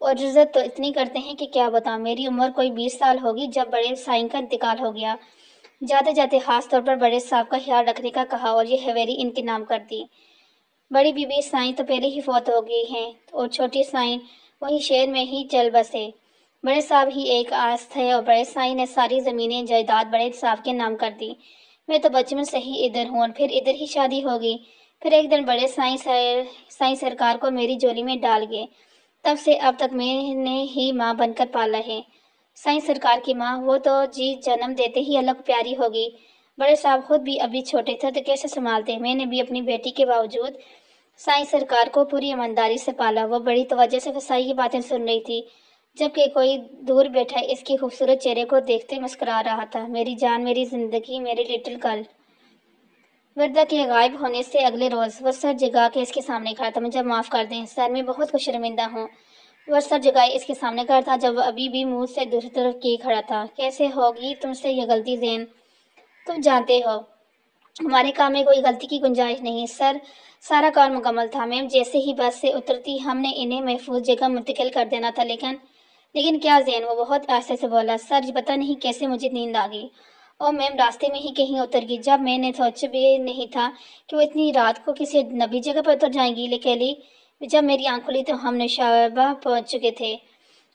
اور عزت تو اتنی کرتے ہیں کہ کیا بتاؤں۔ میری عمر کوئی 20 سال ہوگی جب بڑے سائیں کا انتقال ہو گیا۔ جاتے جاتے خاص طور پر بڑے صاحب کا خیال رکھنے کا کہا اور یہ حویلی ان کے نام کر دی۔ بڑی بی بی سائیں تو پہلے ہی فوت ہو گئی ہیں اور چھوٹی سائیں وہی شہر میں ہی چل بسے۔ بڑے صاحب ہی ایک آس تھے اور بڑے سائیں نے ساری زمینیں جائیداد بڑے صاحب کے نام کر دی۔ میں تو بچپن سے ہی ادھر ہوں اور پھر ادھر ہی شادی ہو گئی۔ پھر ایک دن بڑے سائیں سرکار کو میری جولی میں ڈال گئے۔ تب سے اب تک میں نے ہی ماں بن کر پالا ہے۔ سائیں سرکار کی ماں، وہ تو جی جنم دیتے ہی اللہ کو پیاری ہو گئی۔ بڑے صاحب خود بھی ابھی چھوٹے تھے تو کیسے سنبھالتے۔ میں نے بھی اپنی بیٹی کے باوجود سائیں سرکار کو پوری ایمانداری سے پالا۔ وہ بڑی توجہ سے فسائی کی باتیں سن رہی تھی جبکہ کوئی دور بیٹھا اس کے خوبصورت چہرے کو دیکھتے مسکرا رہا تھا۔ میری جان، میری زندگی، میری لٹل گرل۔ وردہ کے غائب ہونے سے اگلے روز وہ سر جگا کے اس کے سامنے کھڑا تھا۔ مجھے معاف کر دیں سر، میں بہت کچھ شرمندہ ہوں۔ وہ سر جگائے اس کے سامنے کھڑا تھا جب وہ ابھی بھی منہ سے دوسری طرف کیے کھڑا تھا۔ کیسے ہوگی تم سے یہ غلطی زین؟ تم جانتے ہو ہمارے کام میں کوئی غلطی کی گنجائش نہیں۔ سر، سارا کام مکمل تھا۔ میم جیسے ہی بس سے اترتی ہم نے انہیں محفوظ جگہ منتقل کر دینا تھا، لیکن کیا زین؟ وہ بہت آہستہ سے بولا۔ سر، پتہ نہیں کیسے مجھے نیند آ گئی اور میم راستے میں ہی کہیں اتر گئی جب میں نے سوچا بھی نہیں تھا کہ وہ اتنی رات کو کسی اجنبی جگہ پر اتر جائیں گی۔ جب میری آنکھ کھلی تو ہم نوشابہ پہنچ چکے تھے۔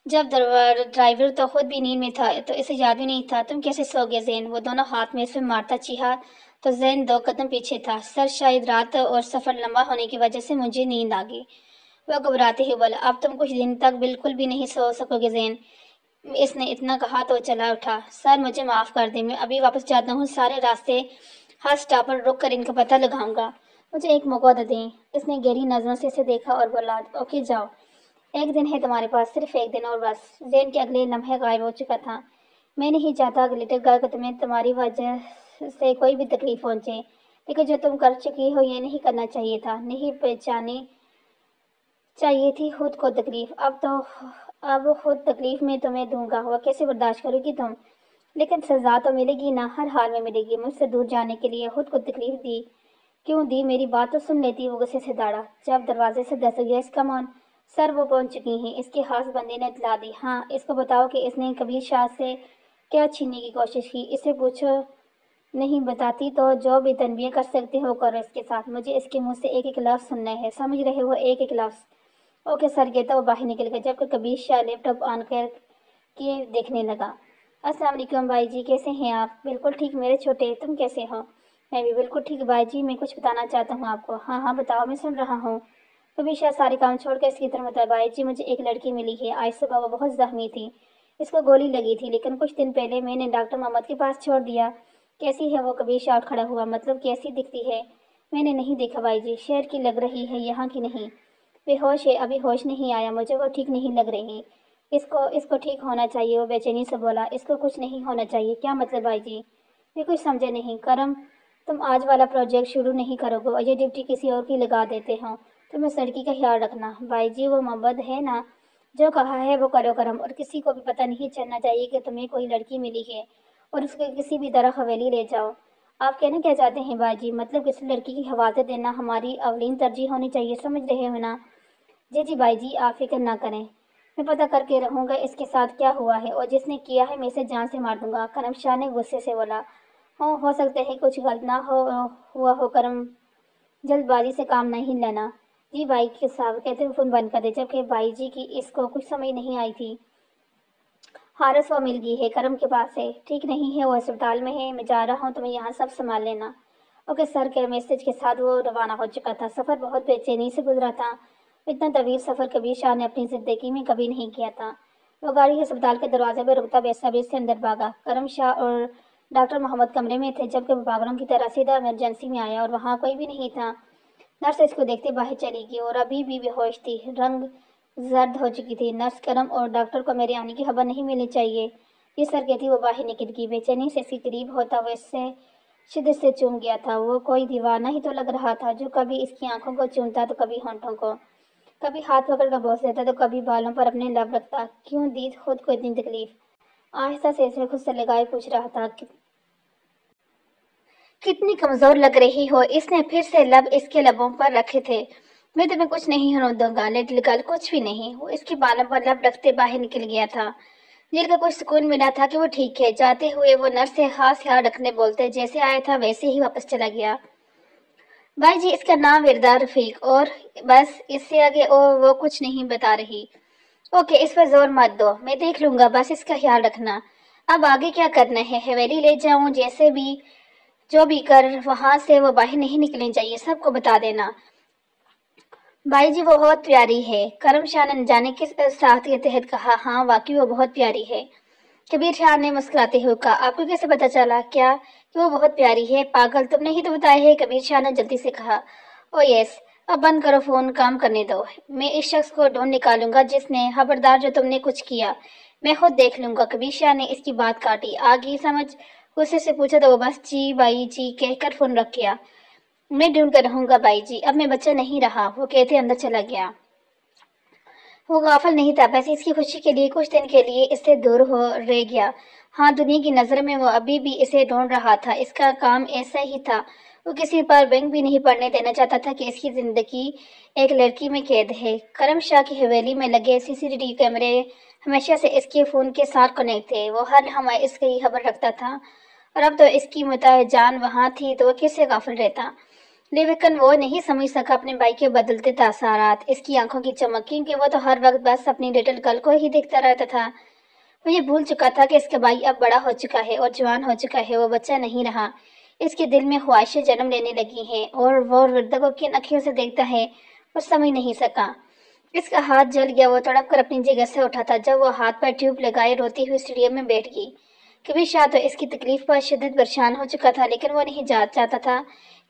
جب ڈرائیور تو خود بھی نیند میں تھا تو اسے یاد بھی نہیں تھا۔ تم کیسے سو گئے زین؟ وہ دونوں ہاتھ میں سے مارتا چیخا تو زین 2 قدم پیچھے تھا۔ سر، شاید رات اور سفر لمبا ہونے کی وجہ سے مجھے نیند آ گئی، وہ گھبراتے ہوئے بولا۔ اب تم کچھ دن تک بالکل بھی نہیں سو سکو گے زین۔ اس نے اتنا کہا تو چلا اٹھا۔ سر، مجھے معاف کر دیں، میں ابھی واپس جاتا ہوں۔ سارے راستے ہر سٹاپ پر رک کر ان کا پتہ لگاؤں گا۔ مجھے ایک موقع دیں۔ اس نے گہری نظروں سے اسے دیکھا اور بولا، اوکے جاؤ، ایک دن ہے تمہارے پاس، صرف ایک دن اور بس۔ زین کے اگلے لمحے غائب ہو چکا تھا۔ میں نہیں چاہتا کہ لٹل گرل کو تمہاری وجہ سے کوئی بھی تکلیف پہنچے، لیکن جو تم کر چکی ہو یہ نہیں کرنا چاہیے تھا، نہیں پہنچانی چاہیے تھی خود کو تکلیف۔ اب خود تکلیف میں تمہیں دوں گا، وہ کیسے برداشت کرو گی تم؟ لیکن سزا تو ملے گی نا، ہر حال میں ملے گی۔ مجھ سے دور جانے کے لیے خود کو تکلیف دی؟ کیوں دی؟ میری بات تو سن لیتی۔ وہ غصے سے دوڑا جب دروازے سے دستک دی۔ کم آن سر، وہ پہنچ چکی ہیں، اس کے خاص بندے نے اطلاع دی۔ ہاں، اس کو بتاؤ کہ اس نے کبیر شاہ سے کیا چھیننے کی کوشش کی، اسے پوچھو۔ نہیں بتاتی تو جو بھی تنبیہ کر سکتے ہو کرو اس کے ساتھ۔ مجھے اس کے منہ سے ایک ایک لفظ سننا ہے، سمجھ رہے ہو؟ ایک ایک لفظ۔ اوکے سر کہتا وہ باہر نکل گیا جبکہ کبیر شاہ لیپ ٹاپ آن کر کے دیکھنے لگا۔ السلام علیکم بھائی جی، کیسے ہیں آپ؟ بالکل ٹھیک میرے چھوٹے، تم کیسے ہو؟ میں بھی بالکل ٹھیک بھائی جی، میں کچھ بتانا چاہتا ہوں آپ کو۔ ہاں ہاں بتاؤ، میں سن رہا ہوں۔ کبیر شاہ سارے کام چھوڑ کر اس کی طرف بتایا، بھائی جی مجھے ایک لڑکی ملی ہے، آج صبح وہ بہت زخمی تھی، اس کو گولی لگی تھی، لیکن کچھ دن پہلے میں نے ڈاکٹر محمد کے پاس چھوڑ دیا۔ کیسی ہے وہ؟ کبیر شاہ اٹھ کھڑا ہوا۔ مطلب کیسی دکھتی ہے؟ میں نے نہیں دیکھا بھائی جی، شہر کی لگ رہی ہے، یہاں کی نہیں۔ بے ہوش ہے، ابھی ہوش نہیں آیا، مجھے وہ ٹھیک نہیں لگ رہی۔ اس کو ٹھیک ہونا چاہیے، وہ بے چینی سے بولا۔ اس کو کچھ نہیں ہونا چاہیے؟ کیا مطلب بھائی جی؟ میں کچھ سمجھا نہیں۔ کرم، تم آج والا پروجیکٹ شروع نہیں کرو گے اور یہ ڈیوٹی کسی اور کی لگا دیتے ہو۔ تم اس لڑکی کا خیال رکھنا۔ بھائی جی وہ معبد ہے نا، جو کہا ہے وہ کرو کرم، اور کسی کو بھی پتہ نہیں چلنا چاہیے کہ تمہیں کوئی لڑکی ملی ہے، اور اس کو کسی بھی طرح حویلی لے جاؤ۔ آپ کہنا کیا چاہتے ہیں بھائی جی؟ مطلب کسی لڑکی کی حوالے دینا ہماری اولین ترجیح ہونی چاہیے، سمجھ رہے ہو نا؟ جی جی بھائی جی، آپ فکر نہ کریں، میں پتہ کر کے رہوں گا اس کے ساتھ کیا ہوا ہے، اور جس نے کیا ہے میں اسے جان سے مار دوں گا۔ کرم شاہ نے غصے سے بولا۔ ہو سکتا ہے کچھ غلط نہ ہوا ہو کرم، جلد بازی سے کام نہیں لینا۔ جی بھائی صاحب کہتے ہوئے فون بند کر دے جبکہ بھائی جی کی اس کو کچھ سمجھ نہیں آئی تھی۔ حارث وہ مل گئی ہے، کرم کے پاس ہے، ٹھیک نہیں ہے، وہ ہسپتال میں ہے، میں جا رہا ہوں، تمہیں یہاں سب سنبھال لینا۔ اوکے سر کے میسج کے ساتھ وہ روانہ ہو چکا تھا۔ سفر بہت بے چینی سے گزرا تھا، اتنا طویل سفر کبیر شاہ نے اپنی زندگی میں کبھی نہیں کیا تھا۔ وہ گاڑی ہسپتال کے دروازے پہ رکتا بے صبری سے اندر بھاگا۔ کرم شاہ اور ڈاکٹر محمد کمرے میں تھے جبکہ وہ پاگلوں کی طرح سیدھا ایمرجنسی میں آیا اور وہاں کوئی بھی نہیں تھا۔ نرس اس کو دیکھتے باہر چلی گئی اور ابھی بھی بے ہوش تھی، رنگ زرد ہو چکی تھی۔ نرس، کرم اور ڈاکٹر کو میرے آنے کی خبر نہیں ملنی چاہیے۔ یہ سر کہتی وہ باہر نکل گئی۔ بے چینی سے اس کے قریب ہوتا وہ اس سے شدت سے چوم گیا تھا۔ وہ کوئی دیوانہ ہی تو لگ رہا تھا جو کبھی اس کی آنکھوں کو چومتا تو کبھی ہونٹوں کو، کبھی ہاتھ پکڑ کر بوس لیتا تو کبھی بالوں پر اپنے لب رکھتا۔ کیوں دی خود کو اتنی تکلیف؟ آہستہ سے اسے خود سے لگائے پوچھ رہا تھا، کتنی کمزور لگ رہی ہو۔ اس نے پھر سے لب اس کے لبوں پر رکھے تھے میں تمہیں کچھ نہیں ہونے دوں گا لٹل گرل، کچھ بھی نہیں۔ وہ اس کے بالوں پر لب رکھتے باہر نکل گیا تھا۔ دل کو کچھ سکون ملا تھا کہ وہ ٹھیک ہے۔ جاتے ہوئے وہ نرس سے خاص خیال رکھنے بولتے، جیسے آیا تھا ویسے ہی واپس چلا گیا۔ بھائی جی، اس کا نام وردا رفیق، اور بس اس سے آگے وہ کچھ نہیں بتا رہی۔ اوکے، اس پر زور مت دو، میں دیکھ لوں گا، بس اس کا خیال رکھنا۔ اب آگے کیا کرنا ہے؟ حویلی لے جاؤں؟ جیسے بھی جو بھی کر، وہاں سے وہ باہر نہیں نکلنی چاہیے، سب کو بتا دینا۔ بھائی جی، وہ بہت پیاری ہے، کرم شاہ نے جانے کس ساخت کے تحت کہا۔ ہاں واقعی وہ بہت پیاری ہے، کبیر شاہ نے مسکراتے ہوئے کہا۔ آپ کو کیسے پتا چلا؟ کیا کہ وہ بہت پیاری ہے؟ پاگل، تم نے ہی تو بتایا ہے، کبیر شاہ نے جلدی سے کہا۔ او یس، اب بند کرو فون، کام کرنے دو۔ میں اس شخص کو ڈھونڈ نکالوں گا جس نے، خبردار جو تم نے کچھ کیا، میں خود دیکھ لوں گا۔ کبیر شاہ نے اس کی بات کاٹی۔ آگے سمجھ غصے سے پوچھا تو وہ بس جی بھائی جی کہہ کر فون رکھ گیا۔ میں ڈھونڈ کر رہوں گا بھائی جی، اب میں بچہ نہیں رہا، وہ کہتے اندر چلا گیا۔ وہ غافل نہیں تھا، بس اس کی خوشی کے لیے کچھ دن کے لیے اس سے دور رہ گیا۔ ہاں، دنیا کی نظر میں وہ ابھی بھی اسے ڈھونڈ رہا تھا۔ اس کا کام ایسا ہی تھا، وہ کسی پر بینک بھی نہیں پڑنے دینا چاہتا تھا کہ اس کی زندگی ایک لڑکی میں قید ہے۔ کرم شاہ کی حویلی میں لگے CCTV کیمرے ہمیشہ سے اس کے فون کے ساتھ کنیکٹ تھے۔ وہ ہر لمحہ اس کی خبر رکھتا تھا، اور اب تو اس کی متاع جان وہاں تھی تو وہ کس سے غافل رہتا۔ لیکن وہ نہیں سمجھ سکا اپنے بھائی کے بدلتے تاثرات، اس کی آنکھوں کی چمک، کیونکہ وہ تو ہر وقت بس اپنی لٹل گرل کو ہی دیکھتا رہتا تھا۔ وہ یہ بھول چکا تھا کہ اس کا بھائی اب بڑا ہو چکا ہے اور جوان ہو چکا ہے، وہ بچہ نہیں رہا۔ اس کے دل میں خواہشیں جنم لینے لگی ہیں، اور وہ وردا کو کن اکھیوں سے دیکھتا ہے، وہ سمجھ نہیں سکا۔ اس کا ہاتھ جل گیا، وہ تڑپ کر اپنی جگہ سے اٹھا تھا جب وہ ہاتھ پر ٹیوب لگائے روتی ہوئی سیڑھیوں میں بیٹھ گئی۔ کبیر شاہ تو اس کی تکلیف پر شدید پریشان ہو چکا تھا، لیکن وہ نہیں چاہتا تھا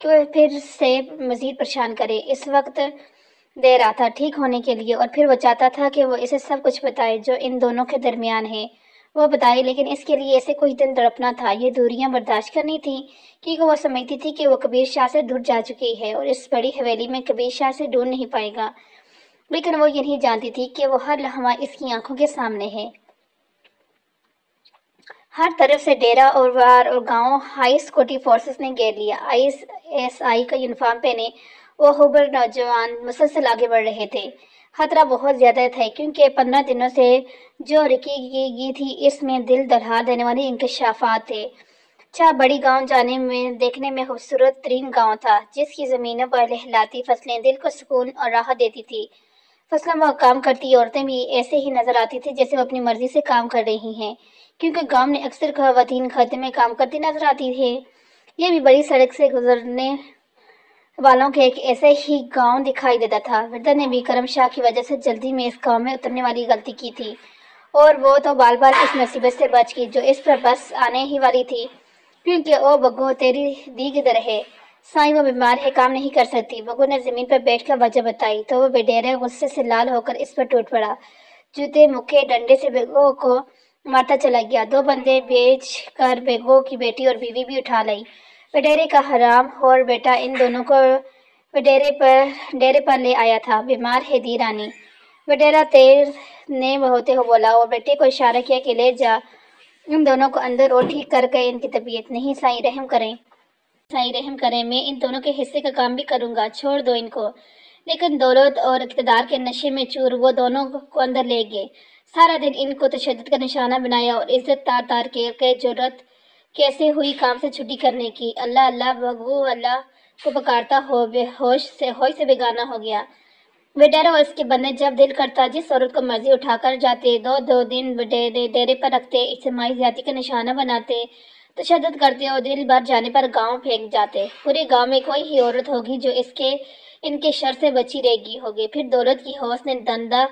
کہ وہ پھر سے مزید پریشان کرے۔ اس وقت دے رہا تھا ٹھیک ہونے کے لیے، اور پھر وہ چاہتا تھا کہ وہ اسے سب کچھ بتائے جو ان دونوں کے درمیان ہے۔ وہ بتائے، لیکن اس کے لیے اسے کچھ دن تڑپنا تھا، یہ دوریاں برداشت کرنی تھی، کیونکہ وہ سمجھتی تھی کہ وہ کبیر شاہ سے دور جا چکی ہے اور اس بڑی حویلی میں کبیر شاہ سے دور نہیں پائے گا۔ لیکن وہ یہ نہیں جانتی تھی کہ وہ ہر لمحہ اس کی آنکھوں کے سامنے ہے۔ ہر طرف سے ڈیرا اور وار اور گاؤں ہائی سیکورٹی فورسز نے گھیر لیا۔ ISI کا یونیفارم پہنے وہ ہوبر نوجوان مسلسل آگے بڑھ رہے تھے۔ خطرہ بہت زیادہ تھا، کیونکہ 15 دنوں سے جو رکی گئی تھی اس میں دل دہلا دینے والے انکشافات تھے۔ بڑی گاؤں جانے میں دیکھنے میں خوبصورت ترین گاؤں تھا، جس کی زمینوں پر لہلاتی فصلیں دل کو سکون اور راحت دیتی تھی۔ فصلوں میں کام کرتی عورتیں بھی ایسے ہی نظر آتی تھی جیسے وہ اپنی مرضی سے کام کر رہی ہیں، کیونکہ گاؤں میں اکثر خواتین کھیتوں میں کام کرتی نظر آتی تھی۔ یہ بھی بڑی سڑک سے گزرنے والوں کے ایک ایسے ہی گاؤں دکھائی دیتا تھا۔ وردا نے بھی کرم شاہ کی وجہ سے جلدی میں اس گاؤں میں اترنے والی غلطی کی تھی، اور وہ تو بال بال اس مصیبت سے بچ گئی جو اس پر بس آنے ہی والی تھی، کیونکہ او بگو تیری دی کدھر ہے؟ سائیں، وہ بیمار ہے، کام نہیں کر سکتی۔ بگو نے زمین پر بیٹھ کر وجہ بتائی تو وہ وڈیرے غصے سے لال ہو کر اس پر ٹوٹ پڑا، جوتے مکے ڈنڈے سے بگو کو مارتا چلا گیا۔ 2 بندے بھیج کر بگو کی بیٹی اور بیوی بھی اٹھا لائی۔ وڈیرے کا حرام خور بیٹا ان دونوں کو ڈیرے پر لے آیا تھا۔ بیمار ہے دی رانی، وڈیرا تیر نے ہوتے ہوئے بولا، اور بیٹے کو اشارہ کیا کہ لے جا ان دونوں کو اندر اور ٹھیک کر کے ان کی طبیعت۔ نہیں سائیں، رحم کریں، میں ان دونوں کے حصے کا کام بھی کروں گا، چھوڑ دو ان کو۔ لیکن دولت اور اقتدار کے نشے میں چور وہ دونوں کو اندر لے گئے۔ سارا دن ان کو تشدد کا نشانہ بنایا اور عزت تار تار کے جرأت کیسے ہوئی کام سے چھٹی کرنے کی۔ اللہ اللہ، بگو اللہ کو پکارتا ہوش سے بیگانہ ہو گیا۔ وڈیرا اور اس کے بندے جب دل کرتا جس عورت کو مرضی اٹھا کر جاتے، 2 دن ڈیرے پر رکھتے، اجتماعی زیادتی کا نشانہ بناتے، تشدد کرتے اور دل بھر جانے پر گاؤں پھینک جاتے۔ پورے گاؤں میں کوئی ہی عورت ہوگی جو ان کے شر سے بچی رہ گئی ہوگی۔ پھر دولت کی ہوس نے دندہ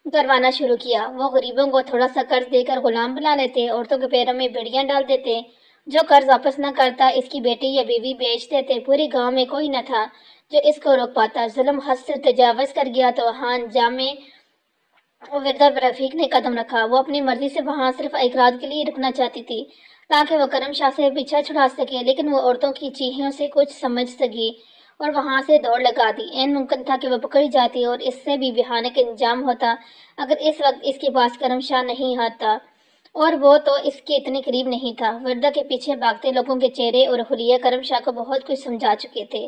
کروانا شروع کیا۔ وہ غریبوں کو تھوڑا سا قرض دے کر غلام بنا لیتے، عورتوں کے پیروں میں بیڑیاں ڈال دیتے، جو قرض واپس نہ کرتا اس کی بیٹی یا بیوی بیچ دیتے۔ پورے گاؤں میں کوئی نہ تھا جو اس کو روک پاتا۔ ظلم حد سے تجاوز کر گیا تو وہاں انجام میں وردا رفیق نے قدم رکھا۔ وہ اپنی مرضی سے وہاں صرف ایک رات کے لیے رکنا چاہتی تھی تاکہ وہ کرم شاہ سے پیچھا چھڑا سکے، لیکن وہ عورتوں کی چیخوں سے کچھ سمجھ سکی اور وہاں سے دوڑ لگا دی۔ عین ممکن تھا کہ وہ پکڑی جاتی اور اس سے بھی بھیانک انجام ہوتا اگر اس وقت اس کے پاس کرم شاہ نہیں آتا، اور وہ تو اس کے اتنے قریب نہیں تھا۔ وردا کے پیچھے بھاگتے لوگوں کے چہرے اور حلیے کرم شاہ کو بہت کچھ سمجھا چکے تھے۔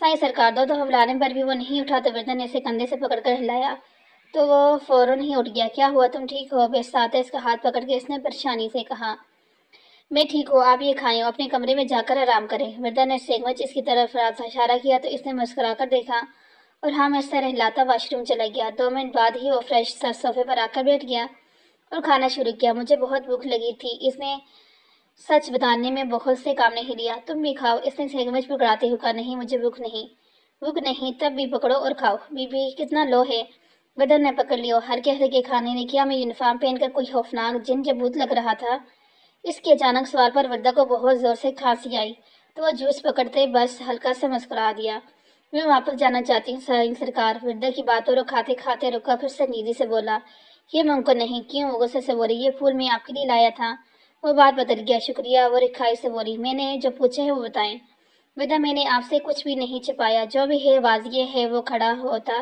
سائیں سرکار دو بلانے پر بھی وہ نہیں اٹھا تو وردھن نے اسے کندھے سے پکڑ کر ہلایا تو وہ فوراً ہی اٹھ گیا۔ کیا ہوا، تم ٹھیک ہو؟ بے ساتھ اس کا ہاتھ پکڑ کے اس نے پریشانی سے کہا۔ میں ٹھیک ہوں، آپ یہ کھائیں اور اپنے کمرے میں جا کر آرام کریں۔ وردھن نے سیگمچ اس کی طرف اشارہ کیا تو اس نے مسکرا کر دیکھا اور ہاں میں سر ہلاتا واش روم چلا گیا۔ 2 منٹ بعد ہی وہ فریش سر صوفے پر آ کر بیٹھ گیا اور کھانا شروع کیا۔ مجھے بہت بھوک لگی تھی۔ اس نے سچ بتانے میں بہت سے کام نہیں لیا۔ تم بھی کھاؤ، اس نے سینڈوچ پکڑاتے ہوئے کہا۔ نہیں مجھے بھوک نہیں۔ بھوک نہیں تب بھی پکڑو اور کھاؤ۔ بی بی کتنا لو ہے؟ بدن نے پکڑ لیا۔ ہلکے ہلکے کھانے نے کیا میں یونیفارم پہن کر کوئی خوفناک جن جبوت لگ رہا تھا؟ اس کے اچانک سوال پر وردہ کو بہت زور سے کھانسی آئی تو وہ جوس پکڑتے بس ہلکا سے مسکرا دیا۔ میں واپس جانا چاہتی ہوں سائیں سرکار۔ وردہ کی باتوں کو کھاتے کھاتے رکا، پھر سنجیدگی سے بولا۔ یہ ممکن نہیں۔ کیوں؟ وہ غصے سے بولی۔ یہ پھول میں آپ کے لیے لایا تھا۔ وہ بات بدل گیا۔ شکریہ، وہ رکھائی سے بولی۔ میں نے جو پوچھا ہے وہ بتائیں۔ وردہ میں نے آپ سے کچھ بھی نہیں چھپایا، جو بھی ہے واضح ہے۔ وہ کھڑا ہوتا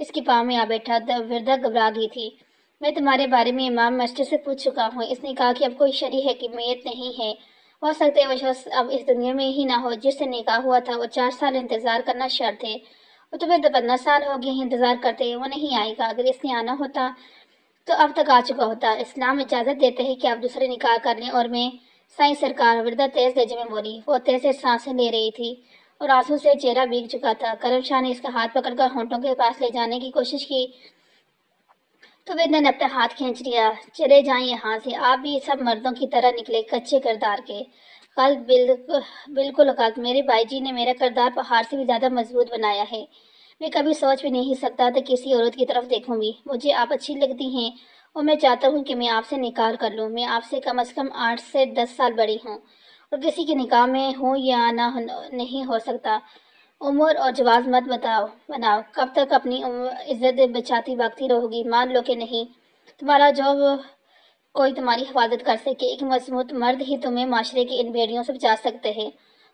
اس کے پاؤں میں آ بیٹھا۔ وردہ گھبرا گئی تھی۔ میں تمہارے بارے میں امام مسجد سے پوچھ چکا ہوں۔ اس نے کہا کہ اب کوئی شرعی حکمیت نہیں ہے۔ ہو سکتا ہے وہ شخص اب اس دنیا میں ہی نہ ہو جس سے نکاح ہوا تھا۔ وہ 4 سال انتظار کرنا شرط ہے اور تمہیں تو 15 سال ہو گئے ہیں انتظار کرتے۔ وہ نہیں آئے گا۔ اگر اس نے آنا ہوتا تو اب تک آ چکا ہوتا۔ اسلام اجازت دیتے ہیں کہ آپ دوسرے نکاح کر لیں اور میں سائیں سرکار، وردہ تیز لہجے میں بولی۔ وہ تیز سے سانسیں لے رہی تھی اور آنسو سے چہرہ بھیگ چکا تھا۔ کرم شاہ نے اس کا ہاتھ پکڑ کر ہونٹوں کے پاس لے جانے کی کوشش کی تو وردہ نے اپنا ہاتھ کھینچ لیا۔ چلے جائیں یہاں سے، آپ بھی سب مردوں کی طرح نکلے، کچے کردار کے۔ غلط، بالکل غلط۔ میرے بھائی جی نے میرا کردار پہاڑ سے بھی زیادہ مضبوط بنایا ہے۔ میں کبھی سوچ بھی نہیں سکتا تھا کسی عورت کی طرف دیکھوں بھی۔ مجھے آپ اچھی لگتی ہیں اور میں چاہتا ہوں کہ میں آپ سے نکاح کر لوں۔ میں آپ سے کم از کم 8 سے 10 سال بڑی ہوں اور کسی کے نکاح میں ہوں یا نہ نہیں ہو سکتا۔ عمر اور جواز مت بناؤ۔ کب تک اپنی عزت بچاتی بھاگتی رہو گی؟ مان لو کہ نہیں تمہارا جو کوئی تمہاری حفاظت کر سکے۔ ایک مضبوط مرد ہی تمہیں معاشرے کی ان بھیڑیوں سے بچا سکتے ہیں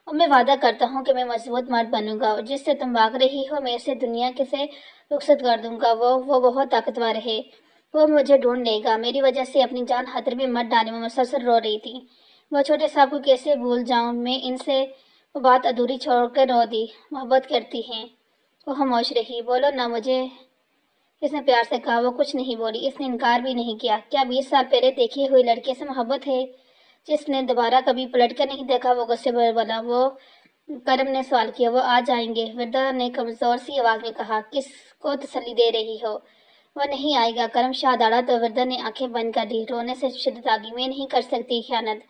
اور میں وعدہ کرتا ہوں کہ میں مضبوط مرد بنوں گا اور جس سے تم بھاگ رہی ہو میں اسے دنیا سے رخصت کر دوں گا۔ وہ بہت طاقتور ہے، وہ مجھے ڈھونڈ لے گا۔ میری وجہ سے اپنی جان خطرے میں مت ڈالیں۔ وہ مسلسل رو رہی تھی۔ وہ چھوٹے صاحب کو کیسے بھول جاؤں میں ان سے؟ وہ بات ادھوری چھوڑ کر رو دی۔ محبت کرتی ہیں؟ وہ خاموش رہی۔ بولو نا مجھے، اس نے پیار سے کہا۔ وہ کچھ نہیں بولی۔ اس نے انکار بھی نہیں کیا۔ کیا 20 سال پہلے دیکھے ہوئے لڑکے سے محبت ہے جس نے دوبارہ کبھی پلٹ کر نہیں دیکھا؟ وہ غصے میں بولا۔ وہ کرم نے سوال کیا۔ وہ آ جائیں گے، وردہ نے کمزور سی آواز میں کہا۔ کس کو تسلی دے رہی ہو؟ وہ نہیں آئے گا۔ کرم شاہ دوڑا تو وردہ نے آنکھیں بند کر لی۔ رونے سے شدت آ گئی۔ میں نہیں کر سکتی خیانت۔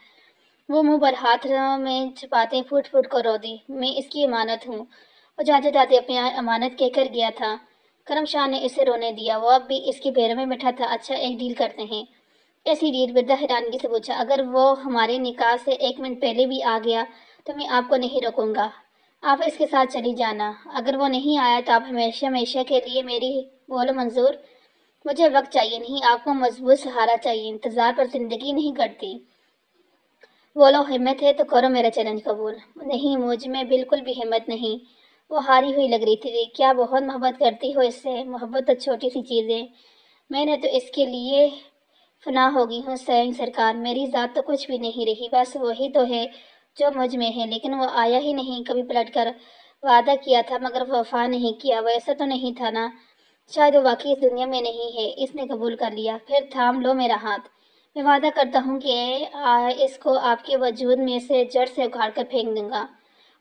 وہ منہ پر ہاتھ میں چھپاتے پھوٹ پھوٹ کر رو دی۔ میں اس کی امانت ہوں۔ وہ جاتے جاتے اپنی امانت کہہ کر گیا تھا۔ کرم شاہ نے اسے رونے دیا۔ وہ اب بھی اس کے پیروں میں بیٹھا تھا۔ اچھا ایک ڈیل کرتے ہیں۔ ایسی ڈیل؟ وردہ حیرانگی سے پوچھا۔ اگر وہ ہمارے نکاح سے 1 منٹ پہلے بھی آ گیا تو میں آپ کو نہیں روکوں گا، آپ اس کے ساتھ چلی جانا۔ اگر وہ نہیں آیا تو آپ ہمیشہ ہمیشہ کے لیے میری بولو منظور؟ مجھے وقت چاہیے، نہیں آپ کو مضبوط سہارا چاہیے۔ انتظار پر زندگی نہیں کٹتی۔ بولو ہمت ہے تو کرو میرا چیلنج قبول۔ نہیں مجھ میں بالکل بھی ہمت نہیں۔ وہ ہاری ہوئی لگ رہی تھی۔ کیا بہت محبت کرتی ہو اس سے؟ محبت تو چھوٹی سی چیز ہے، میں نے تو اس کے لیے فنا ہو گئی ہوں سائیں سرکار۔ میری ذات تو کچھ بھی نہیں رہی، بس وہی تو ہے جو مجھ میں ہے۔ لیکن وہ آیا ہی نہیں کبھی پلٹ کر۔ وعدہ کیا تھا مگر وفا نہیں کیا۔ وہ ایسا تو نہیں تھا نا؟ شاید وہ واقعی اس دنیا میں نہیں ہے۔ اس نے قبول کر لیا۔ پھر تھام لو میرا ہاتھ۔ میں وعدہ کرتا ہوں کہ اس کو آپ کے وجود میں سے جڑ سے اکھاڑ کر پھینک دوں گا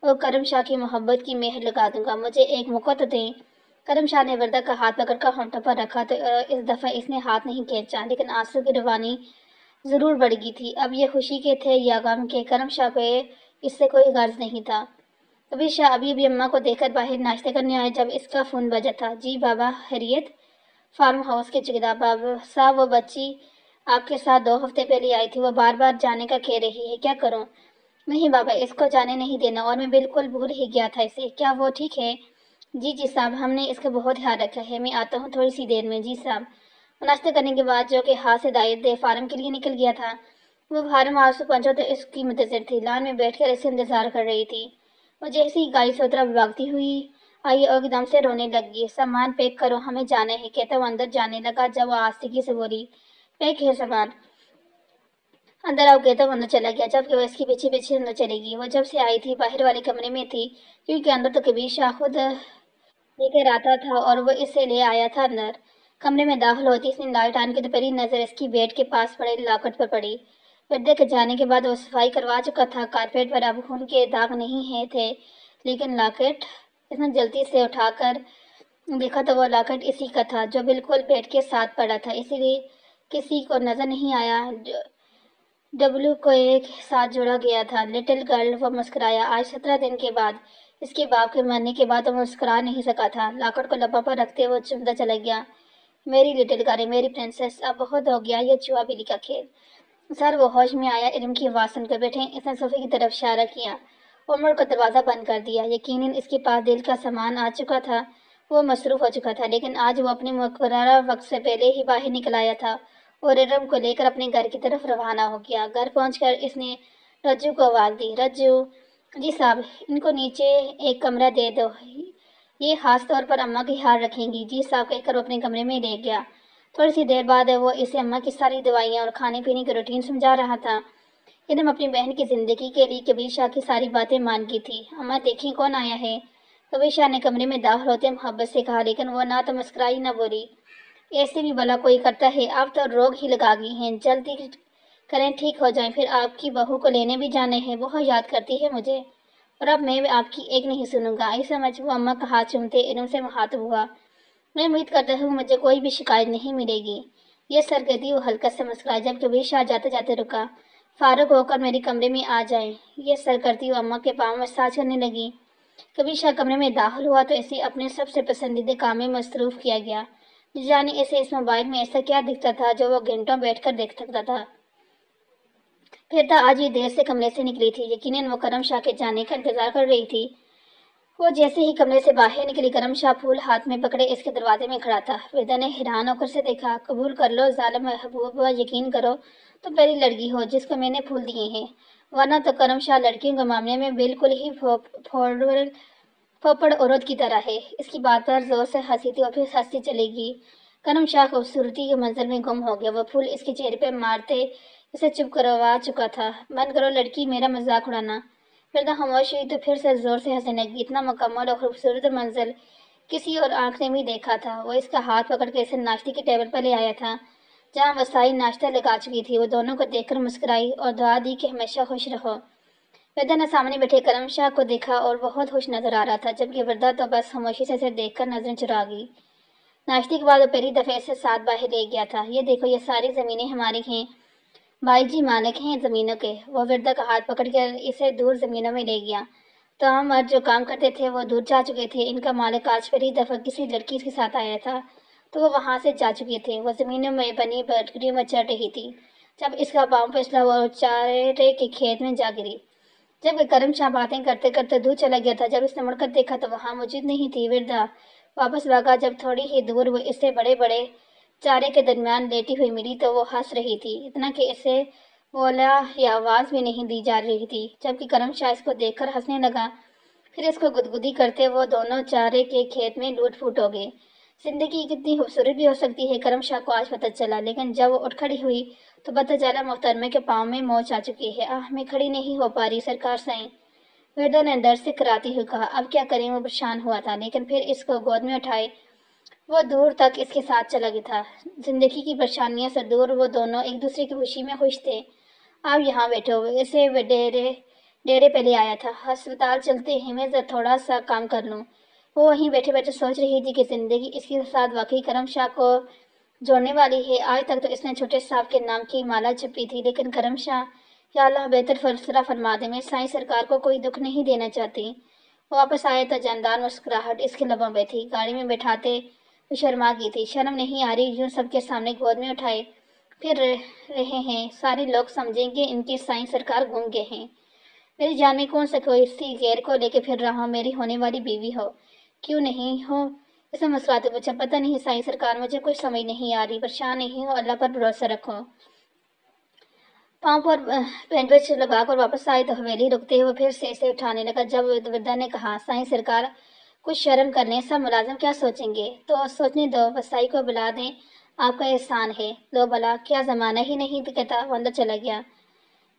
اور کرم شاہ کی محبت کی مہر لگا دوں گا۔ مجھے ایک موقع تو دیں۔ کرم شاہ نے وردہ کا ہاتھ پکڑ کر ہونٹوں پر رکھا تو اس دفعہ اس نے ہاتھ نہیں کھینچا، لیکن آنسو کی روانی ضرور بڑھ گئی تھی۔ اب یہ خوشی کے تھے یا غم کے، کرم شاہ کو اس سے کوئی غرض نہیں تھا۔ کبیر شاہ ابھی اماں کو دیکھ کر باہر ناشتے کرنے آئے جب اس کا فون بجا تھا۔ جی بابا خیریت؟ فارم ہاؤس کے چوکیدار بابا صاحب، وہ بچی آپ کے ساتھ 2 ہفتے پہلے آئی تھی، وہ بار بار جانے کا کہہ رہی ہے، کیا کروں؟ نہیں بابا، اس کو جانے نہیں دینا، اور میں بالکل بھول ہی گیا تھا اسے۔ کیا وہ ٹھیک ہے؟ جی صاحب، ہم نے اس کا بہت خیال رکھا ہے۔ میں آتا ہوں تھوڑی سی دیر میں۔ جی صاحب۔ ناشتے کرنے کے بعد جو کہ ہاتھ سے دائیں فارم کے لیے نکل گیا تھا، وہ فارم ہاؤس سے پہنچا تو اس کی منتظر تھی۔ لان میں بیٹھ کر اسے انتظار کر رہی تھی۔ وہ جیسے ہی گاڑی سے اترا بھاگتی ہوئی آئی اور ایک دم سے رونے لگ گئی۔ سامان پیک کرو، ہمیں جانا ہے، کہتا وہ اندر جانے لگا جب وہ آستگی سے بولی، پیک ہے سامان؟ اندر آؤ کہتا وہ اندر چلا گیا، جبکہ وہ اس کے پیچھے پیچھے اندر چلے گی۔ وہ جب سے آئی تھی باہر والے کمرے میں تھی، کیونکہ اندر تو کبیر شاہ خود لے کر آتا تھا اور وہ اسے لے آیا تھا اندر۔ کمرے میں داخل ہوتی اس نے لائٹ آن کی تو پہلی نظر اس کی بیڈ کے پاس پڑے لاکٹ پر پڑی۔ ودیا کے جانے کے بعد وہ صفائی کروا چکا تھا، کارپیٹ پر اب خون کے داغ نہیں ہیں تھے، لیکن لاکٹ اس نے جلدی سے اٹھا کر دیکھا تو وہ لاکٹ اسی کا تھا جو بالکل بیڈ کے ساتھ پڑا تھا، اسی لیے کسی کو نظر نہیں آیا۔ ڈبلو کو ایک ساتھ جوڑا گیا تھا۔ لٹل گرل، وہ مسکرایا۔ آج 17 دن کے بعد، اس کے باپ کے مرنے کے بعد وہ مسکرا نہیں سکا تھا۔ لاکٹ کو لبوں پر رکھتے وہ چومتا چلا گیا۔ میری لٹل گرل، میری پرنسس، اب بہت ہو گیا یہ چوہا بلی کا کھیل۔ سر وہ ہوش میں آیا، علم کی آواز سن کر بیٹھے۔ اس نے صوفے کی طرف اشارہ کیا۔ وہ مڑ کر دروازہ بند کر دیا۔ یقیناً اس کے پاس دل کا سامان آ چکا تھا، وہ مصروف ہو چکا تھا، لیکن آج وہ اپنے مقررہ وقت سے پہلے ہی باہر نکل آیا تھا اور ارم کو لے کر اپنے گھر کی طرف روانہ ہو گیا۔ گھر پہنچ کر اس نے رجو کو آواز دی۔ رجو، جی صاحب، ان کو نیچے ایک کمرہ دے دو، یہ خاص طور پر اماں کی خیال رکھیں گی۔ جی صاحب کہہ کر وہ اپنے کمرے میں لے گیا۔ تھوڑی سی دیر بعد وہ اسے اماں کی ساری دوائیاں اور کھانے پینے کی روٹین سمجھا رہا تھا۔ ارم اپنی بہن کی زندگی کے لیے کبیر شاہ کی ساری باتیں مان گئی تھی۔ اماں دیکھیں کون آیا ہے، کبیر شاہ نے کمرے میں داخل ہوتے محبت سے کہا، لیکن وہ نہ تو مسکرائی نہ بولی۔ ایسے بھی بھلا کوئی کرتا ہے، آپ تو روگ ہی لگا گئی ہیں، جلدی کریں ٹھیک ہو جائیں، پھر آپ کی بہو کو لینے بھی جانے ہیں، بہت یاد کرتی ہے مجھے، اور اب میں آپ کی ایک نہیں سنوں گا۔ اس سمجھ وہ اماں کا ہاتھ چومتے ارم سے مخاطب ہوا، میں امید کرتا ہوں مجھے کوئی بھی شکایت نہیں ملے گی۔ یہ سرگردی وہ ہلکا سے مسکرایا جب کبیر شاہ جاتے جاتے رکا، فارغ ہو کر میری کمرے میں آ جائیں۔ یہ سرگردی وہ اماں کے پاؤں مساج کرنے لگی۔ کبیر شاہ کمرے میں داخل ہوا تو اسے اپنے سب سے پسندیدہ کام میں مصروف کیا گیا۔ جانے اسے اس موبائل میں ایسا کیا دکھتا تھا جو وہ گھنٹوں بیٹھ کر دیکھ سکتا تھا۔ پھر تو آج یہ دیر سے کمرے سے نکلی تھی، یقیناً وہ کرم شاہ کے جانے کا انتظار کر رہی تھی۔ وہ جیسے ہی کمرے سے باہر نکلی، کرم شاہ پھول ہاتھ میں پکڑے اس کے دروازے میں کھڑا تھا۔ ودا نے حیران ہو کر اسے دیکھا۔ قبول کر لو ظالم محبوب، یقین کرو تم پہلی لڑکی ہو جس کو میں نے پھول دیے ہیں، ورنہ تو کرم شاہ لڑکیوں کے معاملے میں بالکل ہی پھوپڑ عورت کی طرح ہے۔ اس کی بات پر زور سے ہنسی تھی اور پھر ہنستی چلے گی۔ کرم شاہ خوبصورتی کے منظر میں گم ہو گیا۔ وہ پھول اس کے چہرے پہ مارتے اسے چپ کروا چکا تھا۔ بند کرو لڑکی میرا مذاق اڑانا۔ ودا خاموش ہوئی تو پھر سے زور سے ہنسنے لگی۔ اتنا مکمل اور خوبصورت منظر کسی اور آنکھ نے بھی دیکھا تھا۔ وہ اس کا ہاتھ پکڑ کے اسے ناشتے کی ٹیبل پر لے آیا تھا جہاں وسائی ناشتہ لگا چکی تھی۔ وہ دونوں کو دیکھ کر مسکرائی اور دعا دی کہ ہمیشہ خوش رہو۔ ودا نے سامنے بیٹھے کرم شاہ کو دیکھا اور بہت خوش نظر آ رہا تھا، جبکہ ودا تو بس خاموشی سے اسے دیکھ کر نظریں چرا گئی۔ ناشتے کے بعد وہ پہلی دفعہ اسے ساتھ باہر لے گیا تھا۔ یہ دیکھو یہ ساری زمینیں ہماری ہیں، بھائی جی مالک ہیں زمینوں کے۔ وہ ودا کا ہاتھ پکڑ کر اسے دور زمینوں میں لے گیا۔ تو ہم مرد جو کام کرتے تھے وہ دور جا چکے تھے۔ ان کا مالک آج پہلی دفعہ کسی لڑکی کے ساتھ آیا تھا تو وہ وہاں سے جا چکے تھے۔ وہ زمینوں میں بنی بکریوں میں چڑھ رہی تھی جب اس کا پاؤں پھسلا وہ چارے کے کھیت میں جا گری۔ جب کرم شاہ باتیں کرتے کرتے دور چلا گیا تھا، جب اس نے مڑ کر دیکھا تو وہاں موجود نہیں تھی۔ ودا واپس بھاگا۔ جب تھوڑی ہی دور وہ اس سے بڑے بڑے چارے کے درمیان لیٹی ہوئی ملی تو وہ ہنس رہی تھی، اتنا کہ اسے بولا یا آواز بھی نہیں دی جا رہی تھی، جبکہ کرم شاہ اس کو دیکھ کر ہنسنے لگا۔ پھر اس کو گدگدی کرتے وہ دونوں چارے کے کھیت میں لوٹ پھوٹ ہو گئے۔ زندگی کتنی خوبصورت بھی ہو سکتی ہے، کرم شاہ کو آج پتہ چلا، لیکن جب وہ اٹھ کھڑی ہوئی تو پتہ چلا محترمہ کے پاؤں میں موچ آ چکی ہے۔ میں کھڑی نہیں ہو پا رہی سرکار سائیں، ودا نے درد سے کراتی ہوئی کہا۔ اب کیا کریں، وہ پریشان ہوا تھا، لیکن پھر اس کو گود میں اٹھائے وہ دور تک اس کے ساتھ چلا گیا تھا۔ زندگی کی پریشانیوں سے دور وہ دونوں ایک دوسرے کی خوشی میں خوش تھے۔ آپ یہاں بیٹھو، اسے ڈیرے پہ لے آیا تھا۔ ہسپتال چلتے ہیں، میں تھوڑا سا کام کر لوں۔ وہ وہیں بیٹھے بیٹھے سوچ رہی تھی کہ زندگی اس کے ساتھ واقعی کرم شاہ کو جوڑنے والی ہے۔ آج تک تو اس نے چھوٹے صاحب کے نام کی مالا جپی تھی، لیکن کرم شاہ، یا اللہ بہتر فیصلہ فرما دے، میں سائیں سرکار کو کوئی دکھ نہیں دینا چاہتی۔ وہ واپس آئے تو جاندار مسکراہٹ اس کے لبوں پہ تھی۔ گاڑی میں بیٹھاتے وہ شرما گئی تھی۔ شرم نہیں آ رہی یوں سب کے سامنے گود میں اٹھائے پھر رہے ہیں، سارے لوگ سمجھیں گے ان کے سائیں سرکار گھوم گئے ہیں۔ میری جان میں کون سا کوئی سی غیر کو لے کے پھر رہا ہوں، میری ہونے والی بیوی ہو، کیوں نہیں ہو؟ اس نے مسکراتے پوچھا، پتہ نہیں سائیں سرکار، مجھے کچھ سمجھ نہیں آ رہی، پریشان نہیں ہو، اللہ پر بھروسہ رکھو۔ پاؤں پر بینڈیج لگا کر واپس آئے تو حویلی رکتے ہوئے پھر سے اسے اٹھانے لگا۔ جب ودا نے کہا، سائیں سرکار کچھ شرم کر لیں، سب ملازم کیا سوچیں گے؟ تو سوچنے دو، وسائی کو بلا دیں، آپ کا احسان ہے۔ لو بلا، کیا زمانہ ہی نہیں کہتا؟ وہ اندر چلا گیا۔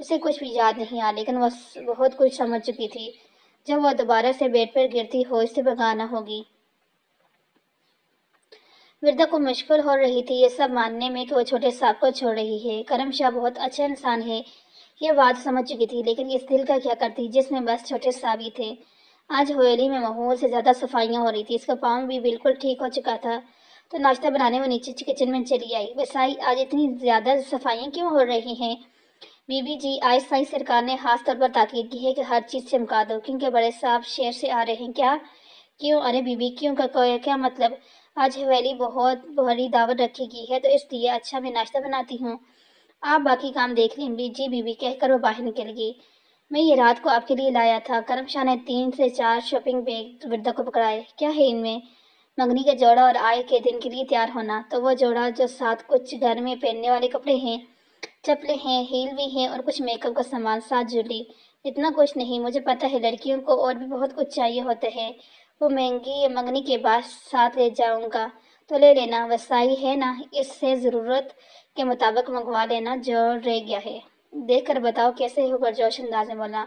اسے کچھ بھی یاد نہیں آیا، لیکن وہ بہت کچھ سمجھ چکی تھی۔ جب وہ دوبارہ سے بیڈ پر گرتی ہو، اسے بھگانا ہوگی۔ وردا کو مشکل ہو رہی تھی یہ سب ماننے میں کہ وہ چھوٹے صاحب کو چھوڑ رہی ہے۔ کرم شاہ بہت اچھا انسان ہے، یہ بات سمجھ چکی تھی، لیکن اس دل کا کیا کرتی جس میں بس چھوٹے صاحب ہی تھے۔ آج حویلی میں معمول سے زیادہ صفائیاں ہو رہی تھی، اس کا پاؤں بھی بالکل ٹھیک ہو چکا تھا، تو ناشتہ بنانے وہ نیچے کچن میں چلی آئی۔ وسائی، آج اتنی زیادہ صفائیاں کیوں ہو رہی ہیں؟ بی بی جی، آج سائیں سرکار نے خاص طور پر تاکید کی ہے کہ ہر چیز چمکا دو، کیونکہ بڑے صاحب شہر سے آ رہے ہیں۔ کیا؟ کیوں؟ ارے بی بی، کیوں کا کیا مطلب؟ آج حویلی بہت بڑی دعوت رکھی گئی ہے، تو اس لیے اچھا میں ناشتہ بناتی ہوں، آپ باقی کام دیکھ لیں۔ جی بی بی کہہ کر وہ باہر نکل گئی۔ میں یہ رات کو آپ کے لیے لایا تھا۔ کرم شاہ نے 3 سے 4 شاپنگ بیگ وردا کو پکڑائے۔ کیا ہے ان میں؟ منگنی کا جوڑا اور آئے کے دن کے لیے تیار ہونا۔ تو وہ جوڑا جو ساتھ کچھ گھر میں پہننے والے کپڑے ہیں، چپلیں ہیں، ہیل بھی ہیں اور کچھ میک اپ کا سامان، ساتھ جولی۔ اتنا کچھ نہیں، مجھے پتہ ہے لڑکیوں کو اور بھی بہت کچھ چاہیے ہوتا ہے، وہ مہنگی منگنی کے بعد ساتھ لے جاؤں گا تو لے لینا، وسائی ہے نا، اس سے ضرورت کے مطابق منگوا لینا جو رہ گیا ہے۔ دیکھ کر بتاؤ کیسے ہو، پرجوش انداز میں بولا۔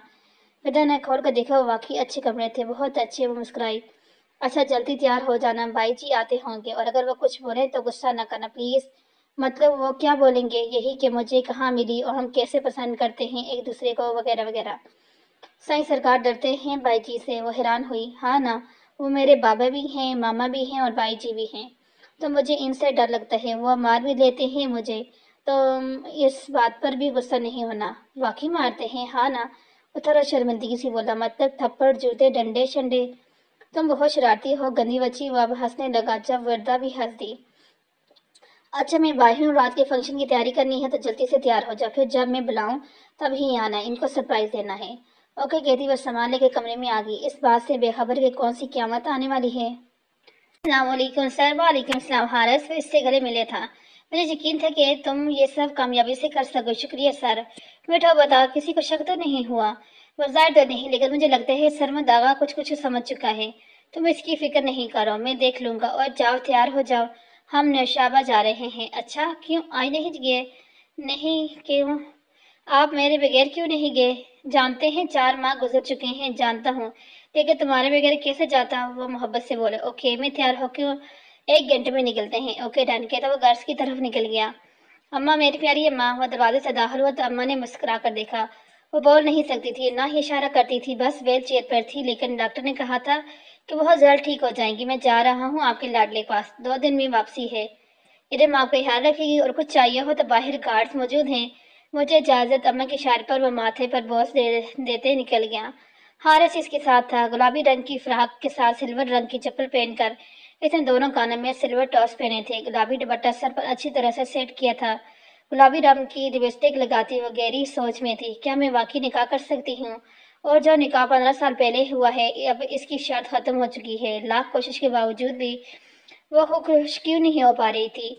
وردا نے کھول کر دیکھا، وہ واقعی اچھے کپڑے تھے، بہت اچھے۔ وہ مسکرائی۔ اچھا جلدی تیار ہو جانا، بھائی جی آتے ہوں گے، اور اگر وہ کچھ بولیں تو غصہ نہ کرنا پلیز۔ مطلب وہ کیا بولیں گے؟ یہی کہ مجھے کہاں ملی اور ہم کیسے پسند کرتے ہیں ایک دوسرے کو، وغیرہ وغیرہ۔ سائیں سرکار ڈرتے ہیں بھائی جی سے؟ وہ حیران ہوئی۔ ہاں نا، وہ میرے بابا بھی ہیں، ماما بھی ہیں اور بھائی جی بھی ہیں، تو مجھے ان سے ڈر لگتا ہے، وہ مار بھی لیتے ہیں مجھے، تو اس بات پر بھی غصہ نہیں ہونا۔ واقعی مارتے ہیں؟ ہاں نا، وہ تھوڑا شرمندگی سے بولا۔ مطلب تھپڑ، جوتے، ڈنڈے شنڈے؟ تم بہت شرارتی ہو، گندی بچی۔ وہ اب ہنسنے لگا، جب وردا بھی ہنس دی۔ اچھا میں باہر ہوں، رات کے فنکشن کی تیاری کرنی ہے، تو جلدی سے تیار ہو جا، پھر جب میں بلاؤں تب ہی آنا، ان کو سرپرائز دینا ہے۔ اوکے کہتی وہ سامان لے کے کمرے میں آ گئی، اس بات سے بے خبر کہ کون سی قیامت آنے والی ہے۔ السلام علیکم سر۔ وعلیکم السلام حارث، اس سے گلے ملے تھا۔ مجھے یقین تھا کہ تم یہ سب کامیابی سے کر سکو۔ شکریہ سر۔ بیٹھو، بتاؤ کسی کو شک تو نہیں ہوا؟ بظاہر تو نہیں، لیکن مجھے لگتا ہے سرمد آغا کچھ سمجھ چکا ہے۔ تم اس کی فکر نہیں کرو، میں دیکھ لوں گا، اور جاؤ تیار ہو جاؤ، ہم نوشابہ جا رہے ہیں۔ اچھا، کیوں آج نہیں گئے؟ نہیں کیوں؟ آپ میرے بغیر کیوں نہیں گئے؟ جانتے ہیں 4 ماہ گزر چکے ہیں۔ جانتا ہوں، لیکن تمہارے بغیر کیسے جاتا؟ وہ محبت سے بولے۔ اوکے، میں تیار ہو کے 1 گھنٹے میں نکلتے ہیں۔ اوکے ڈن، کہتا وہ گھر کی طرف نکل گیا۔ اماں، میری پیاری اماں۔ وہ دروازے سے داخل ہوا تو اماں نے مسکرا کر دیکھا۔ وہ بول نہیں سکتی تھی، نہ ہی اشارہ کرتی تھی، بس ویل چیئر پر تھی، لیکن ڈاکٹر نے کہا تھا کہ بہت جلد ٹھیک ہو جائیں گی۔ میں جا رہا ہوں آپ کے لاڈلے کے پاس، 2 دن میں واپسی ہے۔ ادھر ماں کا خیال رکھے گی، اور کچھ چاہیے ہو تو باہر گارڈز موجود ہیں۔ مجھے اجازت۔ اماں کے اشارے پر وہ ماتھے پر بوس دیتے نکل گیا۔ حارث اس کے ساتھ تھا، گلابی رنگ کی فراق کے ساتھ سلور رنگ کی چپل پہن کر۔ اس نے دونوں کانوں میں سلور ٹاس پہنے تھے، گلابی دوپٹہ سر پر اچھی طرح سے سیٹ کیا تھا، گلابی رنگ کی لپسٹک لگاتی وہ گہری سوچ میں تھی۔ کیا میں واقعی نکاح کر سکتی ہوں؟ اور جو نکاح 15 سال پہلے ہوا ہے، اب اس کی شرط ختم ہو چکی ہے۔ لاکھ کوشش کے باوجود بھی وہ خوش کیوں نہیں ہو پا رہی تھی؟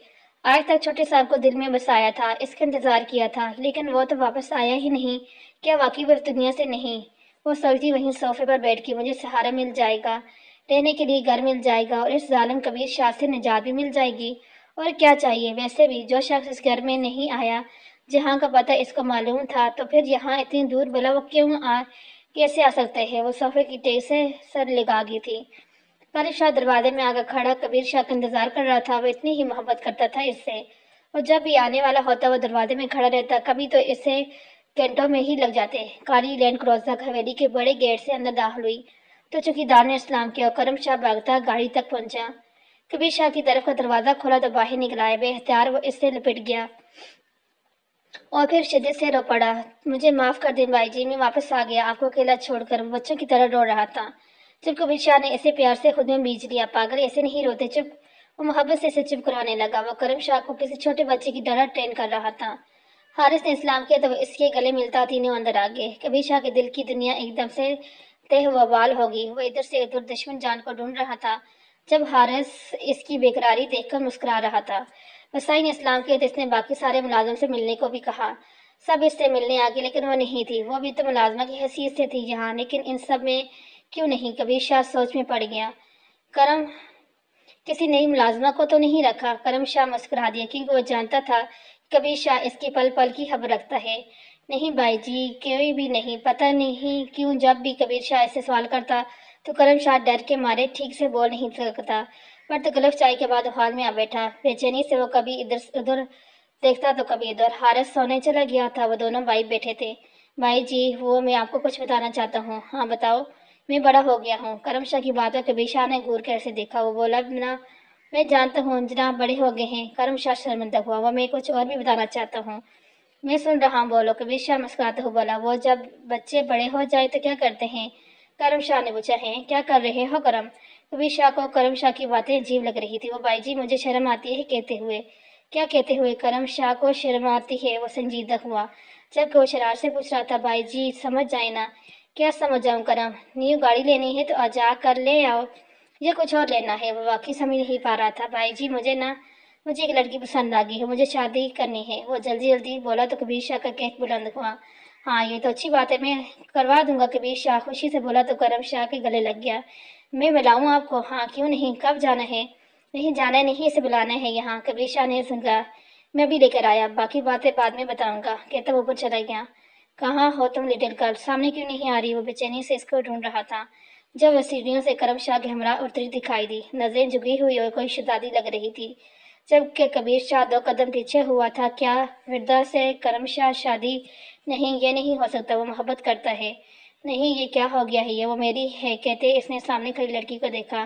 آج تک چھوٹے صاحب کو دل میں بسایا تھا، اس کا انتظار کیا تھا، لیکن وہ تو واپس آیا ہی نہیں۔ کیا واقعی وہ اس دنیا سے نہیں؟ وہ سوچتی وہیں صوفے پر بیٹھ کے، مجھے سہارا مل جائے گا، رہنے کے لیے گھر مل جائے گا، اور اس ظالم کبیر شاہ سے نجات بھی مل جائے گی، اور کیا چاہیے؟ ویسے بھی جو شخص اس گھر میں نہیں آیا، جہاں کا پتہ اس کو معلوم تھا، تو پھر یہاں اتنی دور بلا وہ کیسے آ سکتے ہیں؟ وہ صوفے کی ٹیک سے سر لگا گئی تھی۔ غالب شاہ دروازے میں آ کر کھڑا کبیر شاہ کا انتظار کر رہا تھا، وہ اتنی ہی محبت کرتا تھا اس سے، اور جب بھی آنے والا ہوتا وہ دروازے میں کھڑا رہتا، کبھی تو اسے گھنٹوں میں ہی لگ جاتے۔ کالی لینڈ کروزر حویلی کے بڑے گیٹ سے اندر داخل ہوئی تو چوکیدار نے اسلام کیا، اور کرم شاہ بھاگتا گاڑی تک پہنچا۔ کبیر شاہ کی طرف کا دروازہ کھولا تو باہر نکل آیا، بے اختیار وہ اس سے لپٹ گیا اور پھر شدت سے رو پڑا۔ مجھے معاف کر دیں بھائی جی، میں واپس آ گیا آپ کو اکیلا چھوڑ کر۔ وہ بچوں کی طرح رو رہا تھا، جب کبیر شاہ نے اسے پیار سے خود میں بیچ لیا۔ پاگل، ایسے نہیں روتے، چپ۔ وہ محبت سے اسے چپ کروانے لگا، وہ کرم شاہ کو کسی چھوٹے بچے کی طرح ٹرین کر رہا تھا۔ حارث نے اسلام کیا تو وہ اس کے گلے ملتا تینوں اندر آ گئے۔ کبیر شاہ کے دل کی دنیا ایک دم سے تہ و بال ہو گئی، وہ ادھر سے ادھر دشمن جان کو ڈھونڈ رہا تھا، جب حارث اس کی بےقراری دیکھ کر مسکرا رہا تھا۔ وسائی نے اسلام کیا تو اس نے باقی سارے ملازم سے ملنے کو بھی کہا۔ سب اس سے ملنے آ گئے، لیکن وہ نہیں تھی، وہ بھی تو ملازمہ کی حیثیت سے تھی یہاں، لیکن ان سب میں کیوں نہیں؟ کبیر شاہ سوچ میں پڑ گیا۔ کرم کسی نئی ملازمہ کو تو نہیں رکھا؟ کرم شاہ مسکرا دیا، کیونکہ وہ جانتا تھا کبیر شاہ اس کی پل پل کی خبر رکھتا ہے۔ نہیں بھائی جی، کوئی بھی نہیں، پتہ نہیں کیوں جب بھی کبیر شاہ اس سے سوال کرتا تو کرم شاہ ڈر کے مارے ٹھیک سے بول نہیں سکتا۔ پر تکلف چائے کے بعد ہال میں آ بیٹھا، بے چینی سے وہ کبھی ادھر ادھر دیکھتا تو کبھی ادھر۔ حارث سونے چلا گیا تھا، وہ دونوں بھائی بیٹھے تھے۔ بھائی جی، وہ میں آپ کو کچھ بتانا چاہتا ہوں۔ ہاں بتاؤ۔ میں بڑا ہو گیا ہوں۔ کرم شاہ کی بات پر کبیر شاہ نے گور کر سے دیکھا۔ وہ بولا، میں جانتا ہوں جناب بڑے ہو گئے ہیں۔ کرم شاہ شرمندہ ہوا۔ وہ میں کچھ اور بھی بتانا چاہتا ہوں۔ میں سن رہا ہوں، بولو۔ کبیر شاہ مسکراتے ہوئے بولا، وہ جب بچے بڑے ہو جائے تو کیا کرتے ہیں؟ کرم شاہ نے پوچھا، ہیں کیا کر رہے ہو کرم؟ کبیر شاہ کو کرم شاہ کی باتیں عجیب لگ رہی تھی۔ وہ بھائی جی مجھے شرم آتی ہے کہتے ہوئے۔ کیا کہتے ہوئے؟ کرم شاہ کو شرم آتی ہے؟ وہ سنجیدہ ہوا، جبکہ وہ شرارت سے پوچھ رہا تھا۔ بھائی جی سمجھ جائے نا۔ کیا سمجھ جاؤں کرم؟ نیو گاڑی لینی ہے تو جا کر لے آؤ، یہ کچھ اور لینا ہے؟ وہ واقعی سمجھ نہیں پا رہا تھا۔ بھائی جی مجھے ایک لڑکی پسند آ گئی ہے، مجھے شادی کرنی ہے، وہ جلدی جلدی بولا تو کبیر شاہ کا کیک بلند ہوا۔ ہاں یہ تو اچھی بات ہے، میں کروا دوں گا۔ کبیر شاہ خوشی سے بولا تو کرم شاہ کے گلے لگ گیا۔ میں ملاؤں آپ کو؟ ہاں کیوں نہیں، کب جانا ہے؟ نہیں جانا نہیں، اسے بلانا ہے یہاں۔ کبیر شاہ نے سنگا، میں بھی لے کر آیا، باقی باتیں بعد میں بتاؤں گا، کہتا وہ اوپر چلا گیا۔ کہاں ہو تم لٹل گرل؟ سامنے کیوں نہیں آ رہی؟ وہ بے چینی سے اس کو ڈھونڈ رہا تھا۔ جب وہ سیڑھیوں سے کرم شاہ کے ہمراہ اتری دکھائی دی، نظریں جھکی ہوئی اور کوئی شہزادی لگ رہی تھی، جبکہ کبیر شاہ 2 قدم پیچھے ہوا تھا۔ کیا وردہ سے کرم شاہ شادی؟ نہیں یہ نہیں ہو سکتا، وہ محبت کرتا ہے۔ نہیں یہ کیا ہو گیا ہے، یہ وہ میری ہے کہتے اس نے سامنے کھڑی لڑکی کو دیکھا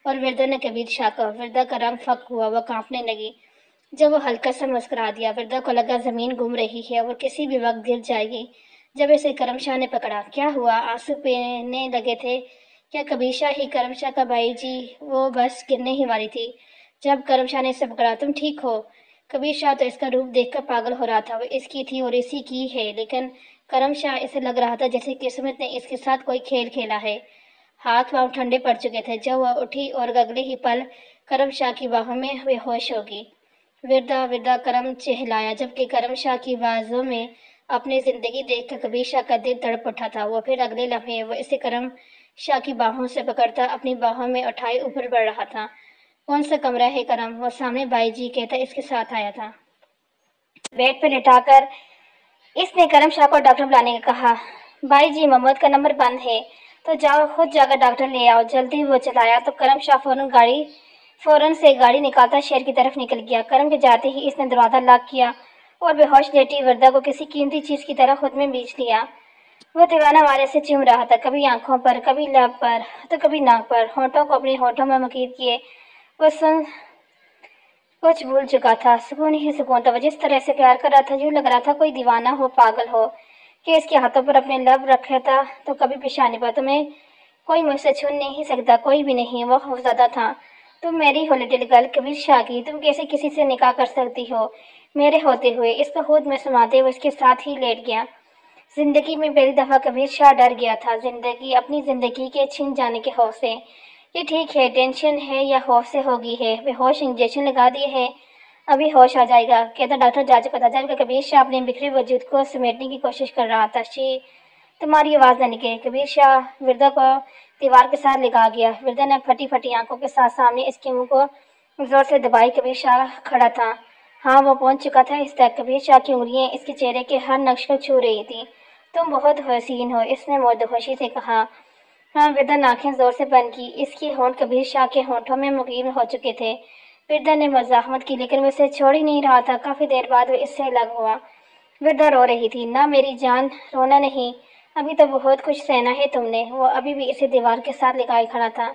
اور وردہ نے کبیر شاہ کو۔ وردہ کا رنگ پھک ہوا، وہ کانپنے لگی۔ جب وہ ہلکا سا مسکرا دیا، وردہ کو لگا زمین گھوم رہی ہے اور کسی بھی وقت گر جائے گی۔ جب اسے کرم شاہ نے پکڑا، کیا ہوا؟ آنسو پینے لگے تھے کیا کبیر شاہ ہی؟ کرم شاہ کا بھائی جی، وہ بس گرنے ہی والی تھی جب کرم شاہ نے اسے پکڑا۔ تم ٹھیک ہو؟ کبیر شاہ تو اس کا روپ دیکھ کر پاگل ہو رہا تھا۔ وہ اس کی تھی اور اسی کی ہے، لیکن کرم شاہ اسے لگ رہا تھا جیسے قسمت نے اس کے ساتھ کوئی کھیل کھیلا ہے۔ ہاتھ پاؤں ٹھنڈے پڑ چکے تھے جب وہ اٹھی اور اگلے ہی پل کرم شاہ کی باہوں میں بے ہوش ہو گئی۔ وردہ وردہ کرم چہلایا، جبکہ کرم شاہ کی بازوں میں اپنی زندگی دیکھ کر کبیر شاہ کا دل تڑپ اٹھا تھا۔ وہ پھر اگلے لمحے وہ اسے کرم شاہ کی باہوں سے پکڑتا اپنی باہوں میں اٹھائے اوپر بڑھ رہا تھا۔ کون سا کمرہ ہے کرم؟ وہ سامنے بھائی جی کہتا اس کے ساتھ آیا تھا۔ بیڈ پہ لٹا کر اس نے کرم شاہ کو ڈاکٹر بلانے کا کہا۔ بھائی جی محمود کا نمبر بند ہے، تو جاؤ خود جا کر ڈاکٹر لے آؤ جلدی۔ وہ چلایا تو کرم شاہ فوراً سے گاڑی نکالتا شہر کی طرف نکل گیا۔ کرم کے جاتے ہی اس نے دروازہ لاک کیا اور بے ہوش لیٹی وردہ کو کسی قیمتی چیز کی طرح خود میں بیچ لیا۔ وہ دیوانہ وارے سے چوم رہا تھا، کبھی آنکھوں پر، کبھی لب پر تو کبھی ناک پر، ہونٹوں کو اپنے ہونٹوں میں مکید کیے۔ وہ کچھ بھول چکا تھا، سکون ہی سکون تھا۔ وہ جس طرح سے پیار کر رہا تھا یوں لگ رہا تھا کوئی دیوانہ ہو، پاگل ہو کہ اس کے ہاتھوں پر اپنے لب رکھا تھا تو کبھی پیشانی پر۔ تمہیں کوئی مجھ سے چھین نہیں سکتا، کوئی بھی نہیں۔ وہ خوفزدہ تھا۔ تم میری ہو لٹل گرل، کبیر شاہ کی۔ تم کیسے کسی سے نکاح کر سکتی ہو میرے ہوتے ہوئے؟ اس کو خود میں سماتے ہوئے اس کے ساتھ ہی لیٹ گیا۔ زندگی میں پہلی دفعہ کبیر شاہ ڈر گیا تھا، اپنی زندگی کے چھن جانے کے خوف سے۔ یہ ٹھیک ہے، ٹینشن ہے یا خوف سے ہوگی ہے۔ بے ہوش انجیکشن لگا دیے ہے، ابھی ہوش آ جائے گا، کہتا ڈاکٹر جا چکا تھا جبکہ کبیر شاہ اپنے بکھرے وجود کو سمیٹنے کی کوشش کر رہا تھا۔ شی تمہاری آواز نہ نکلے۔ کبیر شاہ وردہ کو دیوار کے ساتھ لگا گیا۔ وردہ نے پھٹی پھٹی آنکھوں کے ساتھ سامنے اس کے منہ کو زور سے دبائی۔ کبیر شاہ کھڑا تھا، ہاں وہ پہنچ چکا تھا اس تک۔ کبیر شاہ کی انگلیاں اس کے چہرے کے ہر نقش کو چھو رہی تھی۔ تم بہت حسین ہو، اس نے مدہوشی سے کہا۔ ہاں، وردہ نے آنکھیں زور سے بند کی۔ اس کے ہونٹ کبیر شاہ کے ہونٹوں میں مقیم ہو چکے تھے۔ وردہ نے مزاحمت کی لیکن وہ اسے چھوڑ ہی نہیں رہا تھا۔ کافی دیر بعد وہ اس سے الگ ہوا۔ وردہ رو رہی تھی۔ نہ میری جان، رونا نہیں، ابھی تو بہت کچھ سہنا ہے تم نے۔ وہ ابھی بھی اسے دیوار کے ساتھ لگائے کھڑا تھا۔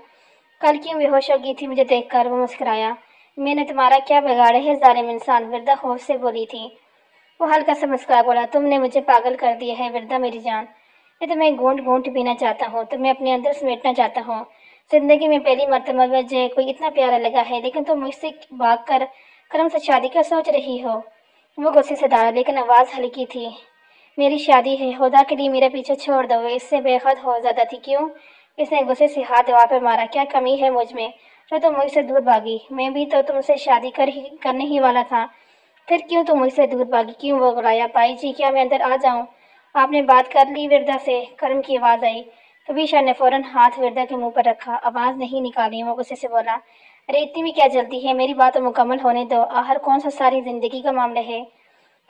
کل کیوں بے ہوش ہو گئی تھی مجھے دیکھ کر؟ وہ مسکرایا۔ میں نے تمہارا کیا بگاڑا ہے ظالم انسان؟ وردہ خوف سے بولی تھی۔ وہ ہلکا سا مسکرا بولا، تم نے مجھے پاگل کر دیا ہے وردہ میری جان۔ میں تمہیں گھونٹ گھونٹ پینا چاہتا ہوں، تمہیں اپنے اندر سمیٹنا چاہتا ہوں۔ زندگی میں پہلی مرتبہ مجھے کوئی اتنا پیارا لگا ہے، لیکن تم مجھ سے بھاگ کر کرم سے شادی کا سوچ رہی ہو؟ وہ غصے سے ڈالا لیکن آواز ہلکی تھی۔ میری شادی ہے، خدا کے لیے میرا پیچھے چھوڑ دو۔ وہ اس سے بے حد خوفزدہ تھی۔ کیوں؟ اس نے غصے سے ہاتھ دیوار پر مارا۔ کیا کمی ہے مجھ میں جو تم مجھ سے دور بھاگی؟ میں بھی تو تم سے شادی کرنے ہی والا تھا، پھر کیوں تم مجھ سے دور بھاگی؟ کیوں؟ وہ گھبرایا۔ بھائی جی کیا میں اندر آ جاؤں؟ آپ نے بات کر لی وردہ سے؟ کرم کی آواز آئی۔ کبیر شاہ نے فوراً ہاتھ وردہ کے منہ پر رکھا، آواز نہیں نکالی۔ وہ غصے سے بولا، ارے اتنی بھی کیا جلدی ہے، میری بات مکمل ہونے دو۔ آخر کون سا ساری زندگی کا معاملہ ہے،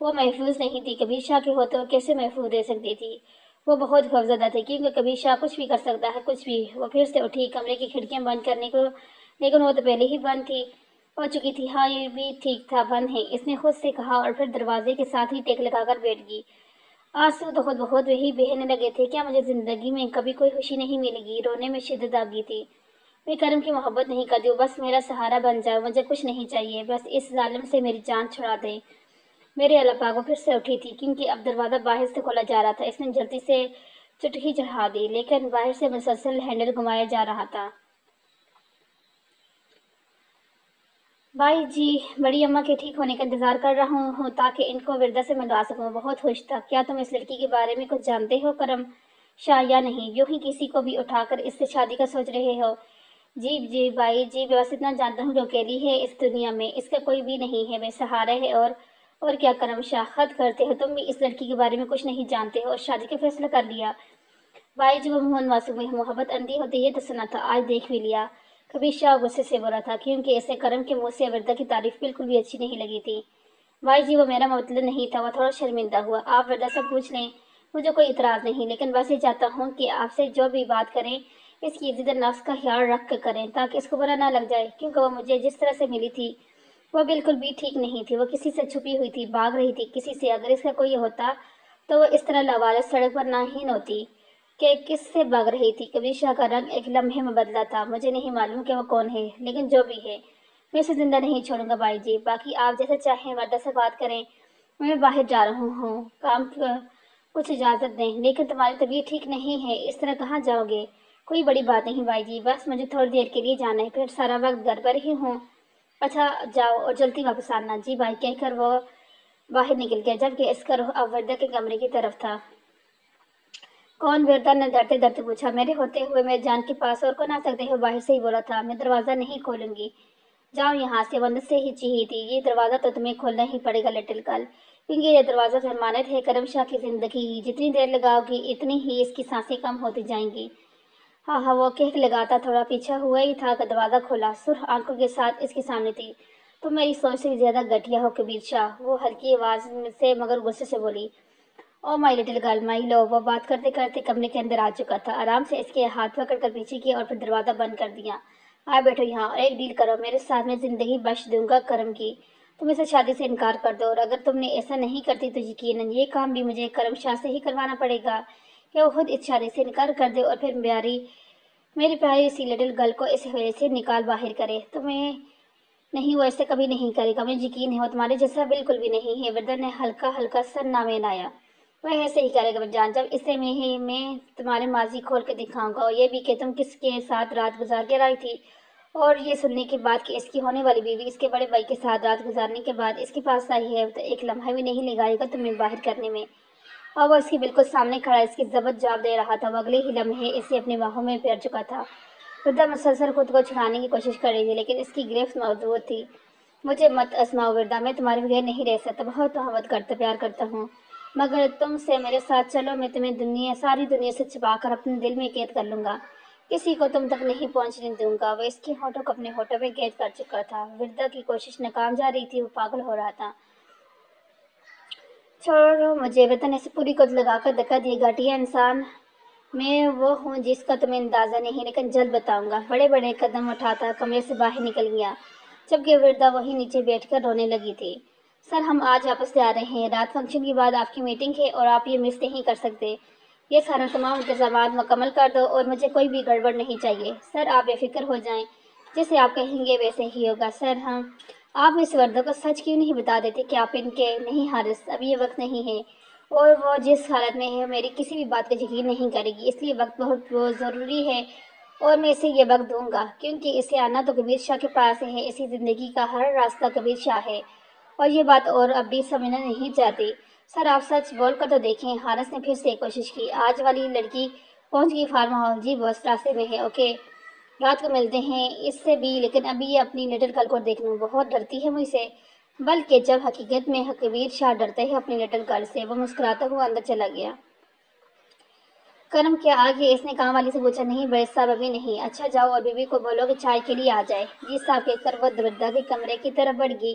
وہ محفوظ نہیں تھی، کبیر شاہ کے ہوتے وہ کیسے محفوظ رہ سکتی تھی؟ وہ بہت خوفزدہ تھے کیونکہ کبیر شاہ کچھ بھی کر سکتا ہے، کچھ بھی۔ وہ پھر سے اٹھی کمرے کی کھڑکیاں بند کرنے کو، لیکن وہ تو پہلے ہی بند تھی ہو چکی تھی۔ ہاں یہ بھی ٹھیک تھا، بند ہے، اس نے خود سے کہا، اور پھر دروازے کے ساتھ ہی ٹیک لگا کر بیٹھ گئی۔ آنسو تو خود بخود وہی بہنے لگے تھے۔ کیا مجھے زندگی میں کبھی کوئی خوشی نہیں ملے گی؟ رونے میں شدت آ گئی تھی۔ میں کرم کی محبت نہیں کرتی ہوں، بس میرا سہارا بن جاؤ، مجھے کچھ نہیں چاہیے، بس اس ظالم سے میری جان چھڑا دے۔ میرے اللہ پاک۔ وہ پھر سے اٹھی تھی کیونکہ اب دروازہ باہر سے کھولا جا رہا تھا۔ اس نے جلدی سے چٹکی چڑھا دی، لیکن باہر سے مسلسل ہینڈل گھمایا جا رہا تھا۔ بھائی جی، بڑی اماں کے ٹھیک ہونے کا انتظار کر رہا ہوں تاکہ ان کو وردہ سے ملوا سکوں۔ بہت خوش تھا۔ کیا تم اس لڑکی کے بارے میں کچھ جانتے ہو کرم شاہ، یا نہیں؟ یوں ہی کسی کو بھی اٹھا کر اس سے شادی کا سوچ رہے ہو؟ جی جی بھائی جی، بس اتنا جانتا ہوں کہ اکیلی ہے اس دنیا میں، اس کا کوئی بھی نہیں ہے، بے سہارا ہے۔ اور کیا کرم شاہ، حد کرتے ہو، تم بھی اس لڑکی کے بارے میں کچھ نہیں جانتے ہو اور شادی کا فیصلہ کر لیا؟ بھائی جی، وہ موہن معصوم ہے، محبت اندھی ہوتی ہے تو سنا تھا، آج دیکھ بھی لیا۔ کبھی شاہ غصے سے بولا تھا کیونکہ اسے کرم کے منہ سے وردہ کی تعریف بالکل بھی اچھی نہیں لگی تھی۔ بھائی جی، وہ میرا مطلب نہیں تھا۔ وہ تھوڑا شرمندہ ہوا۔ آپ وردہ سے پوچھ لیں، مجھے کوئی اعتراض نہیں، لیکن بس یہ چاہتا ہوں کہ آپ سے جو بھی بات کریں اس کی عزت نفس کا خیال رکھ کر کریں تاکہ اس کو برا نہ لگ جائے، کیونکہ وہ مجھے جس طرح سے ملی تھی وہ بالکل بھی ٹھیک نہیں تھی۔ وہ کسی سے چھپی ہوئی تھی، بھاگ رہی تھی کسی سے۔ اگر اس کا کوئی ہوتا تو وہ اس طرح لوالت سڑک پر نہ ہی ہوتی کہ کس سے بھاگ رہی تھی۔ کبیر شاہ کا رنگ ایک لمحے میں بدلا تھا۔ مجھے نہیں معلوم کہ وہ کون ہے، لیکن جو بھی ہے میں اسے زندہ نہیں چھوڑوں گا بھائی جی۔ باقی آپ جیسے چاہیں وردہ سے بات کریں، میں باہر جا رہا ہوں، کام کچھ اجازت دیں۔ لیکن تمہاری طبیعت ٹھیک نہیں ہے، اس طرح کہاں جاؤ گے؟ کوئی بڑی بات نہیں بھائی جی، بس مجھے تھوڑی دیر کے لیے جانا ہے، پھر سارا وقت گھر پر ہی ہوں۔ اچھا جاؤ اور جلدی واپس آنا۔ جی بھائی کہہ کر وہ باہر نکل گیا، جبکہ اس کا رخ اب وردہ کے کمرے کی طرف تھا۔ کون؟ وردہ نے ڈرتے ڈرتے پوچھا۔ میرے ہوتے ہوئے میری جان کے پاس اور کون آ سکتے ہو؟ باہر سے ہی بولا تھا۔ میں دروازہ نہیں کھولوں گی، جاؤ یہاں سے۔ وہ اندر سے ہی چیخی تھی، یہ دروازہ تو تمہیں کھولنا ہی پڑے گا لٹل گرل، کیونکہ یہ دروازہ ضمانت ہے کرم شاہ کی زندگی کی۔ جتنی دیر لگاؤ گی اتنی ہی اس کی سانسیں کم ہوتی جائیں گی۔ ہاں ہاں، وہ کہہ لگاتا تھوڑا پیچھا ہوا ہی تھا کہ دروازہ کھولا۔ سرخ آنکھوں کے ساتھ اس کے سامنے تھی۔ تم میری سوچ سے بھی زیادہ گھٹیا ہو کبیر شاہ، وہ ہلکی آواز سے مگر غصے سے بولی۔ او مائی لٹل گرل، مائی لو۔ وہ بات کرتے کرتے کمرے کے اندر آ چکا تھا، آرام سے اس کے ہاتھ پکڑ کر پیچھے کیا اور پھر دروازہ بند کر دیا۔ آ بیٹھو یہاں اور ایک ڈیل کرو، میرے ساتھ میں زندگی بخش دوں گا کرم کی۔ تم اسے شادی سے انکار کر دو، اور اگر تم نے ایسا نہیں کرتی تو یقیناً یہ کام بھی مجھے کرم شاہ سے ہی کروانا پڑے گا کہ وہ خود اس شادی سے انکار کر دے اور پھر میری پیاری سی لٹل گرل کو اس حوالے سے نکال باہر کرے۔ تمہیں نہیں، وہ ایسے کبھی نہیں کرے گا، مجھے یقین ہے، وہ تمہارے جیسا بالکل بھی نہیں ہے۔ وردہ نے ہلکا ہلکا سر نامے لایا۔ وہ ایسے ہی کرے گا جان، جب اسے میں تمہارے ماضی کھول کے دکھاؤں گا، اور یہ بھی کہ تم کس کے ساتھ رات گزار کے آئی تھی۔ اور یہ سننے کے بعد کہ اس کی ہونے والی بیوی اس کے بڑے بھائی کے ساتھ رات گزارنے کے بعد اس کے پاس آئی ہے، تو ایک لمحہ بھی نہیں لگائے گا تمہیں باہر کرنے میں۔ اور وہ اس کے بالکل سامنے کھڑا اس کی ضبط جواب دے رہا تھا۔ وہ اگلے ہی لمحے اسے اپنی باہوں میں پیر چکا تھا۔ وردہ مسلسل خود کو چھڑانے کی کوشش کر رہی تھی، لیکن اس کی گرفت مضبوط تھی۔ مجھے مت آزماؤ وردہ، میں تمہارے بغیر نہیں رہ سکتا، بہت محبت کرتا، پیار کرتا ہوں، مگر تم سے میرے ساتھ چلو، میں تمہیں ساری دنیا سے چھپا کر اپنے دل میں قید کر لوں گا، کسی کو تم تک نہیں پہنچنے دوں گا۔ وہ اس کے ہونٹوں کو اپنے ہونٹوں میں قید کر چکا تھا۔ وردہ کی کوشش ناکام جا رہی تھی، وہ پاگل ہو رہا تھا۔ چھوڑو مجھے، وردہ نے اسے پوری قوت لگا کر دھکا دیا۔ گھٹیا انسان میں وہ ہوں جس کا تمہیں اندازہ نہیں، لیکن جلد بتاؤں گا۔ بڑے بڑے قدم اٹھاتا کمرے سے باہر نکل گیا، جبکہ وردہ وہیں نیچے بیٹھ کر رونے لگی تھی۔ سر، ہم آج واپس جا رہے ہیں، رات فنکشن کے بعد آپ کی میٹنگ ہے اور آپ یہ مس نہیں کر سکتے۔ یہ سارا تمام انتظامات مکمل کر دو اور مجھے کوئی بھی گڑبڑ نہیں چاہیے۔ سر آپ بے فکر ہو جائیں، جیسے آپ کہیں گے ویسے ہی ہوگا۔ سر آپ اس وردہ کو سچ کیوں نہیں بتا دیتے کہ آپ ان کے نہیں؟ حارث، اب یہ وقت نہیں ہے، اور وہ جس حالت میں ہے میری کسی بھی بات کا یقین نہیں کرے گی، اس لیے وقت بہت ضروری ہے، اور میں اسے یہ وقت دوں گا، کیونکہ اسے آنا تو کبیر شاہ کے پاس ہے، اسی زندگی کا ہر راستہ کبیر شاہ ہے، اور یہ بات اور اب بھی سمجھنا نہیں چاہتی۔ سر آپ سچ بول کر تو دیکھیں۔ حارث نے پھر سے کوشش کی۔ آج والی لڑکی پہنچ گئی فارم ہاؤس؟ جی بس راستے میں ہے۔ اوکے، رات کو ملتے ہیں۔ اس سے بھی، لیکن ابھی یہ اپنی لٹل گرل کو دیکھ لوں، بہت ڈرتی ہے مجھ سے، بلکہ جب حقیقت میں کبیر شاہ ڈرتا ہے اپنی لٹل گرل سے۔ وہ مسکراتا ہوا اندر چلا گیا۔ کرم کیا آ گئے؟ اس نے کام والی سے پوچھا۔ نہیں بڑے صاحب، ابھی نہیں۔ اچھا جاؤ اور بیوی کو بولو کہ چائے کے لیے آ جائے۔ جی صاحب کہہ کر وہ وردہ کے کمرے کی طرف بڑھ گئی۔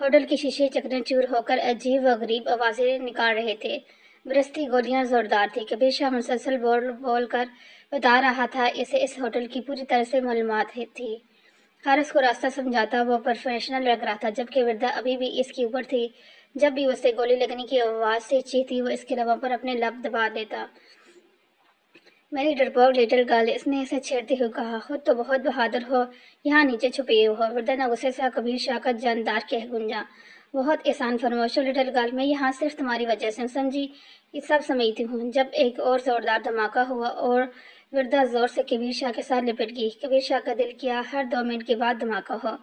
ہوٹل کے شیشے چکنا-چور ہو کر عجیب و غریب آوازیں نکال رہے تھے۔ برستی گولیاں زوردار تھیں۔ کبیر شاہ مسلسل بول بول کر بتا رہا تھا اسے اس ہوٹل کی پوری طرح سے معلومات تھی۔ حارث کو راستہ سمجھاتا وہ پروفیشنل لگ رہا تھا، جبکہ وردا ابھی بھی اس کے اوپر تھی۔ جب بھی اسے گولی لگنے کی آواز سے چیختی وہ اس کے لبوں پر اپنے لب دبا دیتا۔ میری ڈرپوک لٹل گرل، اس نے اسے چھیڑتے ہوئے کہا، خود تو بہت بہادر ہو، یہاں نیچے چھپے ہو۔ وردا نے غصے سے کبیر شاہ کا جاندار کہہ گونجا، بہت احسان فرموش ہو لٹل گرل، میں یہاں صرف تمہاری وجہ سے ہوں، سمجھی؟ یہ سب سمجھتی ہوں۔ جب ایک اور زوردار دھماکہ ہوا اور وردا زور سے کبیر شاہ کے ساتھ لپٹ گئی۔ کبیر شاہ کا دل کیا ہر 2 منٹ کے بعد دھماکہ ہو۔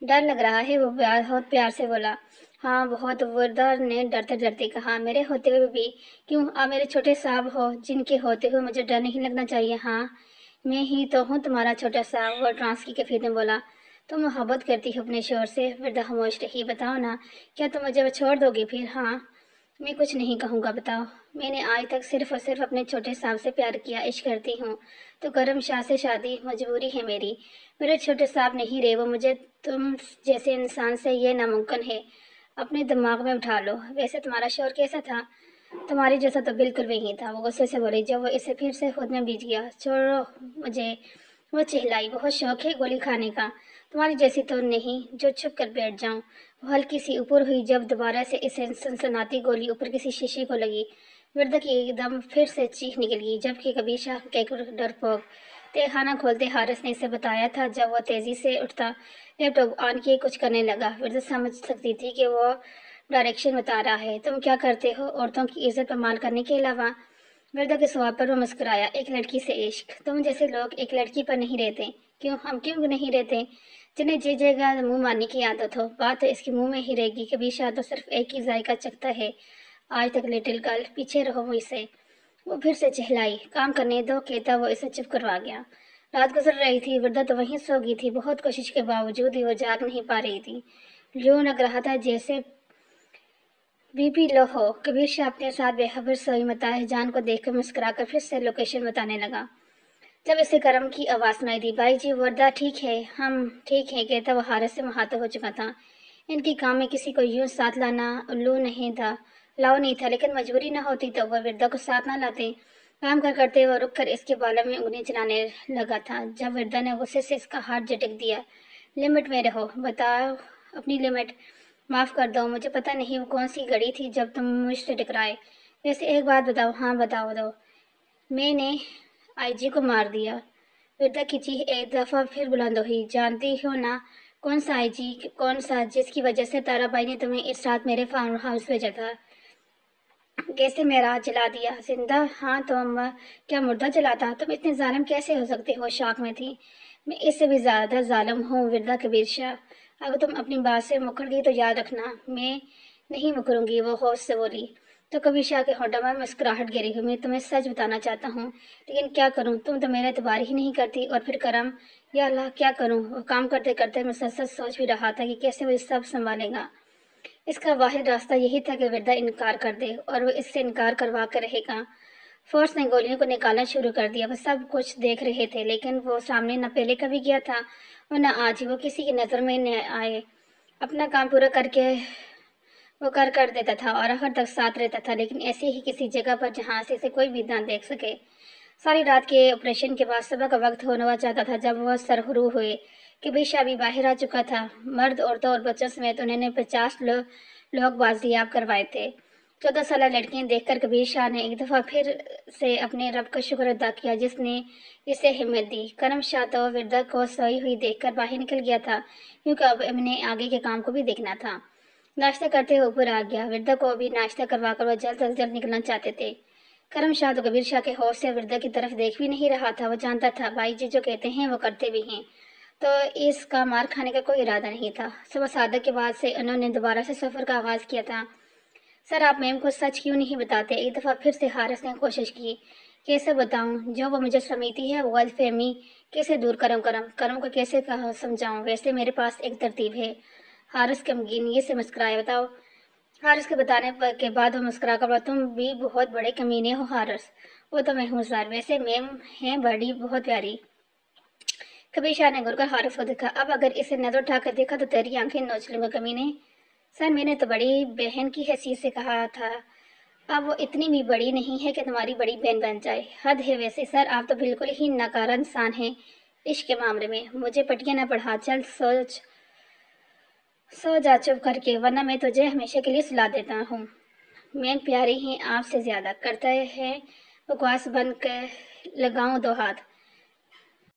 ڈر لگ رہا ہے، وہ بہت پیار سے بولا۔ ہاں بہت، وردا نے ڈرتے ڈرتے کہا، میرے ہوتے ہوئے بھی؟ کیوں؟ آپ میرے چھوٹے صاحب ہو، جن کے ہوتے ہوئے مجھے ڈر نہیں لگنا چاہیے۔ ہاں میں ہی تو ہوں تمہارا چھوٹا صاحب، وہ ٹرانس کی کیفیت میں بولا۔ تم محبت کرتی ہو اپنے شوہر سے؟ وردا خاموش رہی۔ بتاؤ نا، کیا تم مجھے چھوڑ دو گی پھر؟ ہاں میں کچھ نہیں کہوں گا، بتاؤ۔ میں نے آج تک صرف اور صرف اپنے چھوٹے صاحب سے پیار کیا، عشق کرتی ہوں تو کرم شاہ سے شادی مجبوری ہے میری۔ میرے چھوٹے صاحب نہیں رہے وہ، مجھے تم جیسے انسان سے یہ ناممکن ہے۔ اپنے دماغ میں اٹھا لو۔ ویسے تمہارا شوہر کیسا تھا؟ تمہاری جیسا تو بالکل بھی نہیں تھا، وہ غصے سے بولی جب وہ اسے پھر سے خود میں بیج گیا۔ چھوڑو مجھے، وہ چہلائی، بہت شوق ہے گولی کھانے کا؟ تمہاری جیسی تو نہیں جو چھپ کر بیٹھ جاؤں۔ وہ ہلکی سی اوپر ہوئی جب دوبارہ سے اسے سنسناتی گولی اوپر کسی شیشے کو لگی۔ وردا کی ایک دم پھر سے چیخ نکل گئی، جبکہ کبیر شاہ کے ڈرپوک تہہ خانہ کھولتے حارث نے اسے بتایا تھا۔ جب وہ تیزی سے اٹھتا، لیپ ٹاپ آن کیے کچھ کرنے لگا، وردا سمجھ سکتی تھی کہ وہ ڈائریکشن بتا رہا ہے۔ تم کیا کرتے ہو عورتوں کی عزت پامال کرنے کے علاوہ؟ وردا کے سوال پر وہ مسکرایا، ایک لڑکی سے عشق؟ تم جیسے لوگ ایک لڑکی پر نہیں رہتے۔ کیوں؟ ہم کیوں نہیں رہتے؟ جنہیں جی جگہ منہ مارنے کی عادت ہو، بات تو اس کے منہ میں ہی رہے گی۔ کبیر شاہ تو صرف ایک ہی ذائقہ چکھتا ہے آج تک لٹل گرل، پیچھے رہو مجھ سے۔ وہ پھر سے چہلائی، کام کرنے دو، کہتا وہ اسے چپ کروا گیا۔ رات گزر رہی تھی، وردا تو وہیں سو گئی تھی۔ بہت کوشش کے باوجود بھی وہ جاگ نہیں پا رہی تھی۔ یوں لگ رہا تھا جیسے بی پی لو ہو۔ کبیر شاہ اپنے ساتھ بے خبر سوئی متاح جان کو دیکھ کر مسکرا کر پھر سے لوکیشن بتانے لگا۔ جب اسے کرم کی آواز سنائی دی، بھائی جی وردا ٹھیک ہے؟ ہم ٹھیک ہیں، کہتا وہ حارث سے مخاطب ہو چکا تھا۔ ان کی کام میں کسی کو یوں ساتھ لانا الاؤ نہیں تھا، لیکن مجبوری نہ ہوتی تو وہ وردا کو ساتھ نہ لاتے۔ کام کرتے وہ رک کر اس کے بالوں میں انگلیاں چلانے لگا تھا، جب وردا نے غصے سے اس کا ہاتھ جھٹک دیا۔ لمٹ میں رہو، بتاؤ اپنی لمٹ۔ معاف کر دو، مجھے پتہ نہیں وہ کون سی گھڑی تھی جب تم مجھ سے ٹکرائے۔ ویسے ایک بات بتاؤ۔ ہاں بتاؤ دو۔ میں نے آئی جی کو مار دیا۔ وردا کی چیخ ایک دفعہ پھر بلند ہوئی، جانتی ہو نا کون سا آئی جی؟ کون سا جس کی وجہ سے تارا بھائی نے تمہیں اس رات میرے فارم ہاؤس بھیجا تھا؟ کیسے میرا جلا دیا؟ زندہ؟ ہاں تو کیا مردہ جلاتا؟ تم اتنے ظالم کیسے ہو سکتے ہو؟ شاک میں تھی۔ میں اس سے بھی زیادہ ظالم ہوں وردا کبیر شاہ، اگر تم اپنی بات سے مکر گئی تو یاد رکھنا میں نہیں مکروں گی، وہ خوف سے بولی۔ تو کبیر شاہ کے ہونٹوں میں مسکراہٹ گری ہوئی، میں تمہیں سچ بتانا چاہتا ہوں، لیکن کیا کروں، تم تو میرا اعتبار ہی نہیں کرتی۔ اور پھر کرم، یا اللہ کیا کروں؟ وہ کام کرتے کرتے مسلسل سوچ بھی رہا تھا کہ کیسے وہ سب سنبھالے گا۔ اس کا واحد راستہ یہی تھا کہ وردا انکار کر دے، اور وہ اس سے انکار کروا کر رہے گا۔ فورس نے گولیوں کو نکالنا شروع کر دیا۔ وہ سب کچھ دیکھ رہے تھے، لیکن وہ سامنے نہ پہلے کبھی گیا تھا اور نہ آج ہی وہ کسی کی نظر میں نہ آئے۔ اپنا کام پورا کر کے وہ کر دیتا تھا اور آخر تک ساتھ رہتا تھا، لیکن ایسے ہی کسی جگہ پر جہاں سے اسے کوئی بھی نہ دیکھ سکے۔ ساری رات کے آپریشن کے بعد صبح کا وقت ہونا چاہتا تھا جب وہ سرخرو ہوئے۔ کبیر شاہ بھی باہر آ چکا تھا، مرد عورتوں اور بچوں سمیت انہوں نے 50 لوگ بازیاب کروائے تھے۔ 14 سالہ لڑکیاں دیکھ کر کبیر شاہ نے ایک دفعہ پھر سے اپنے رب کا شکر ادا کیا جس نے اسے ہمت دی۔ کرم شاہ تو وردا کو سوئی ہوئی دیکھ کر باہر نکل گیا تھا، کیونکہ اب انہیں آگے کے کام کو بھی دیکھنا تھا۔ ناشتہ کرتے ہوئے اوپر آ گیا، وردا کو بھی ناشتہ کروا کر وہ جلد از جلد نکلنا چاہتے تھے۔ کرم شاہ تو کبیر شاہ کے خوف سے وردا کی طرف دیکھ بھی نہیں رہا تھا۔ وہ جانتا تھا بھائی جی جو کہتے ہیں وہ کرتے بھی ہیں، تو اس کا مار کھانے کا کوئی ارادہ نہیں تھا۔ صبح صادق کے بعد سے انہوں نے دوبارہ سے سفر کا آغاز کیا تھا۔ سر آپ میم کو سچ کیوں نہیں بتاتے؟ ایک دفعہ پھر سے حارث نے کوشش کی۔ کیسے بتاؤں؟ جو وہ مجھے سمجھتی ہے وہ غلط فہمی کیسے دور کرم کو کیسے سمجھاؤں؟ ویسے میرے پاس ایک ترتیب ہے۔ حارث غمگینی سے مسکرایا، بتاؤ۔ حارث کے بتانے کے بعد وہ مسکرا کر بولا، تم بھی بہت بڑے کمینے ہو حارث۔ وہ تو میں ہوں سر، ویسے میم ہیں بڑی بہت پیاری۔ کبیر شاہ نے گھور کر حارث کو دیکھا، اب اگر اسے نظر اٹھا کر دیکھا تو تیری آنکھیں نوچ لوں گا کمینے۔ سر میں نے تو بڑی بہن کی حیثیت سے کہا تھا، اب وہ اتنی بھی بڑی نہیں ہے کہ تمہاری بڑی بہن بن جائے۔ حد ہے ویسے سر، آپ تو بالکل ہی ناکارہ انسان ہیں عشق کے معاملے میں۔ مجھے پٹیاں نہ پڑھا، چل سو جا چپ کر کے، ورنہ میں تجھے ہمیشہ کے لیے سلا دیتا ہوں۔ میں پیاری ہیں آپ سے زیادہ، کرتا ہے بکواس بند کر، لگاؤں دو ہاتھ۔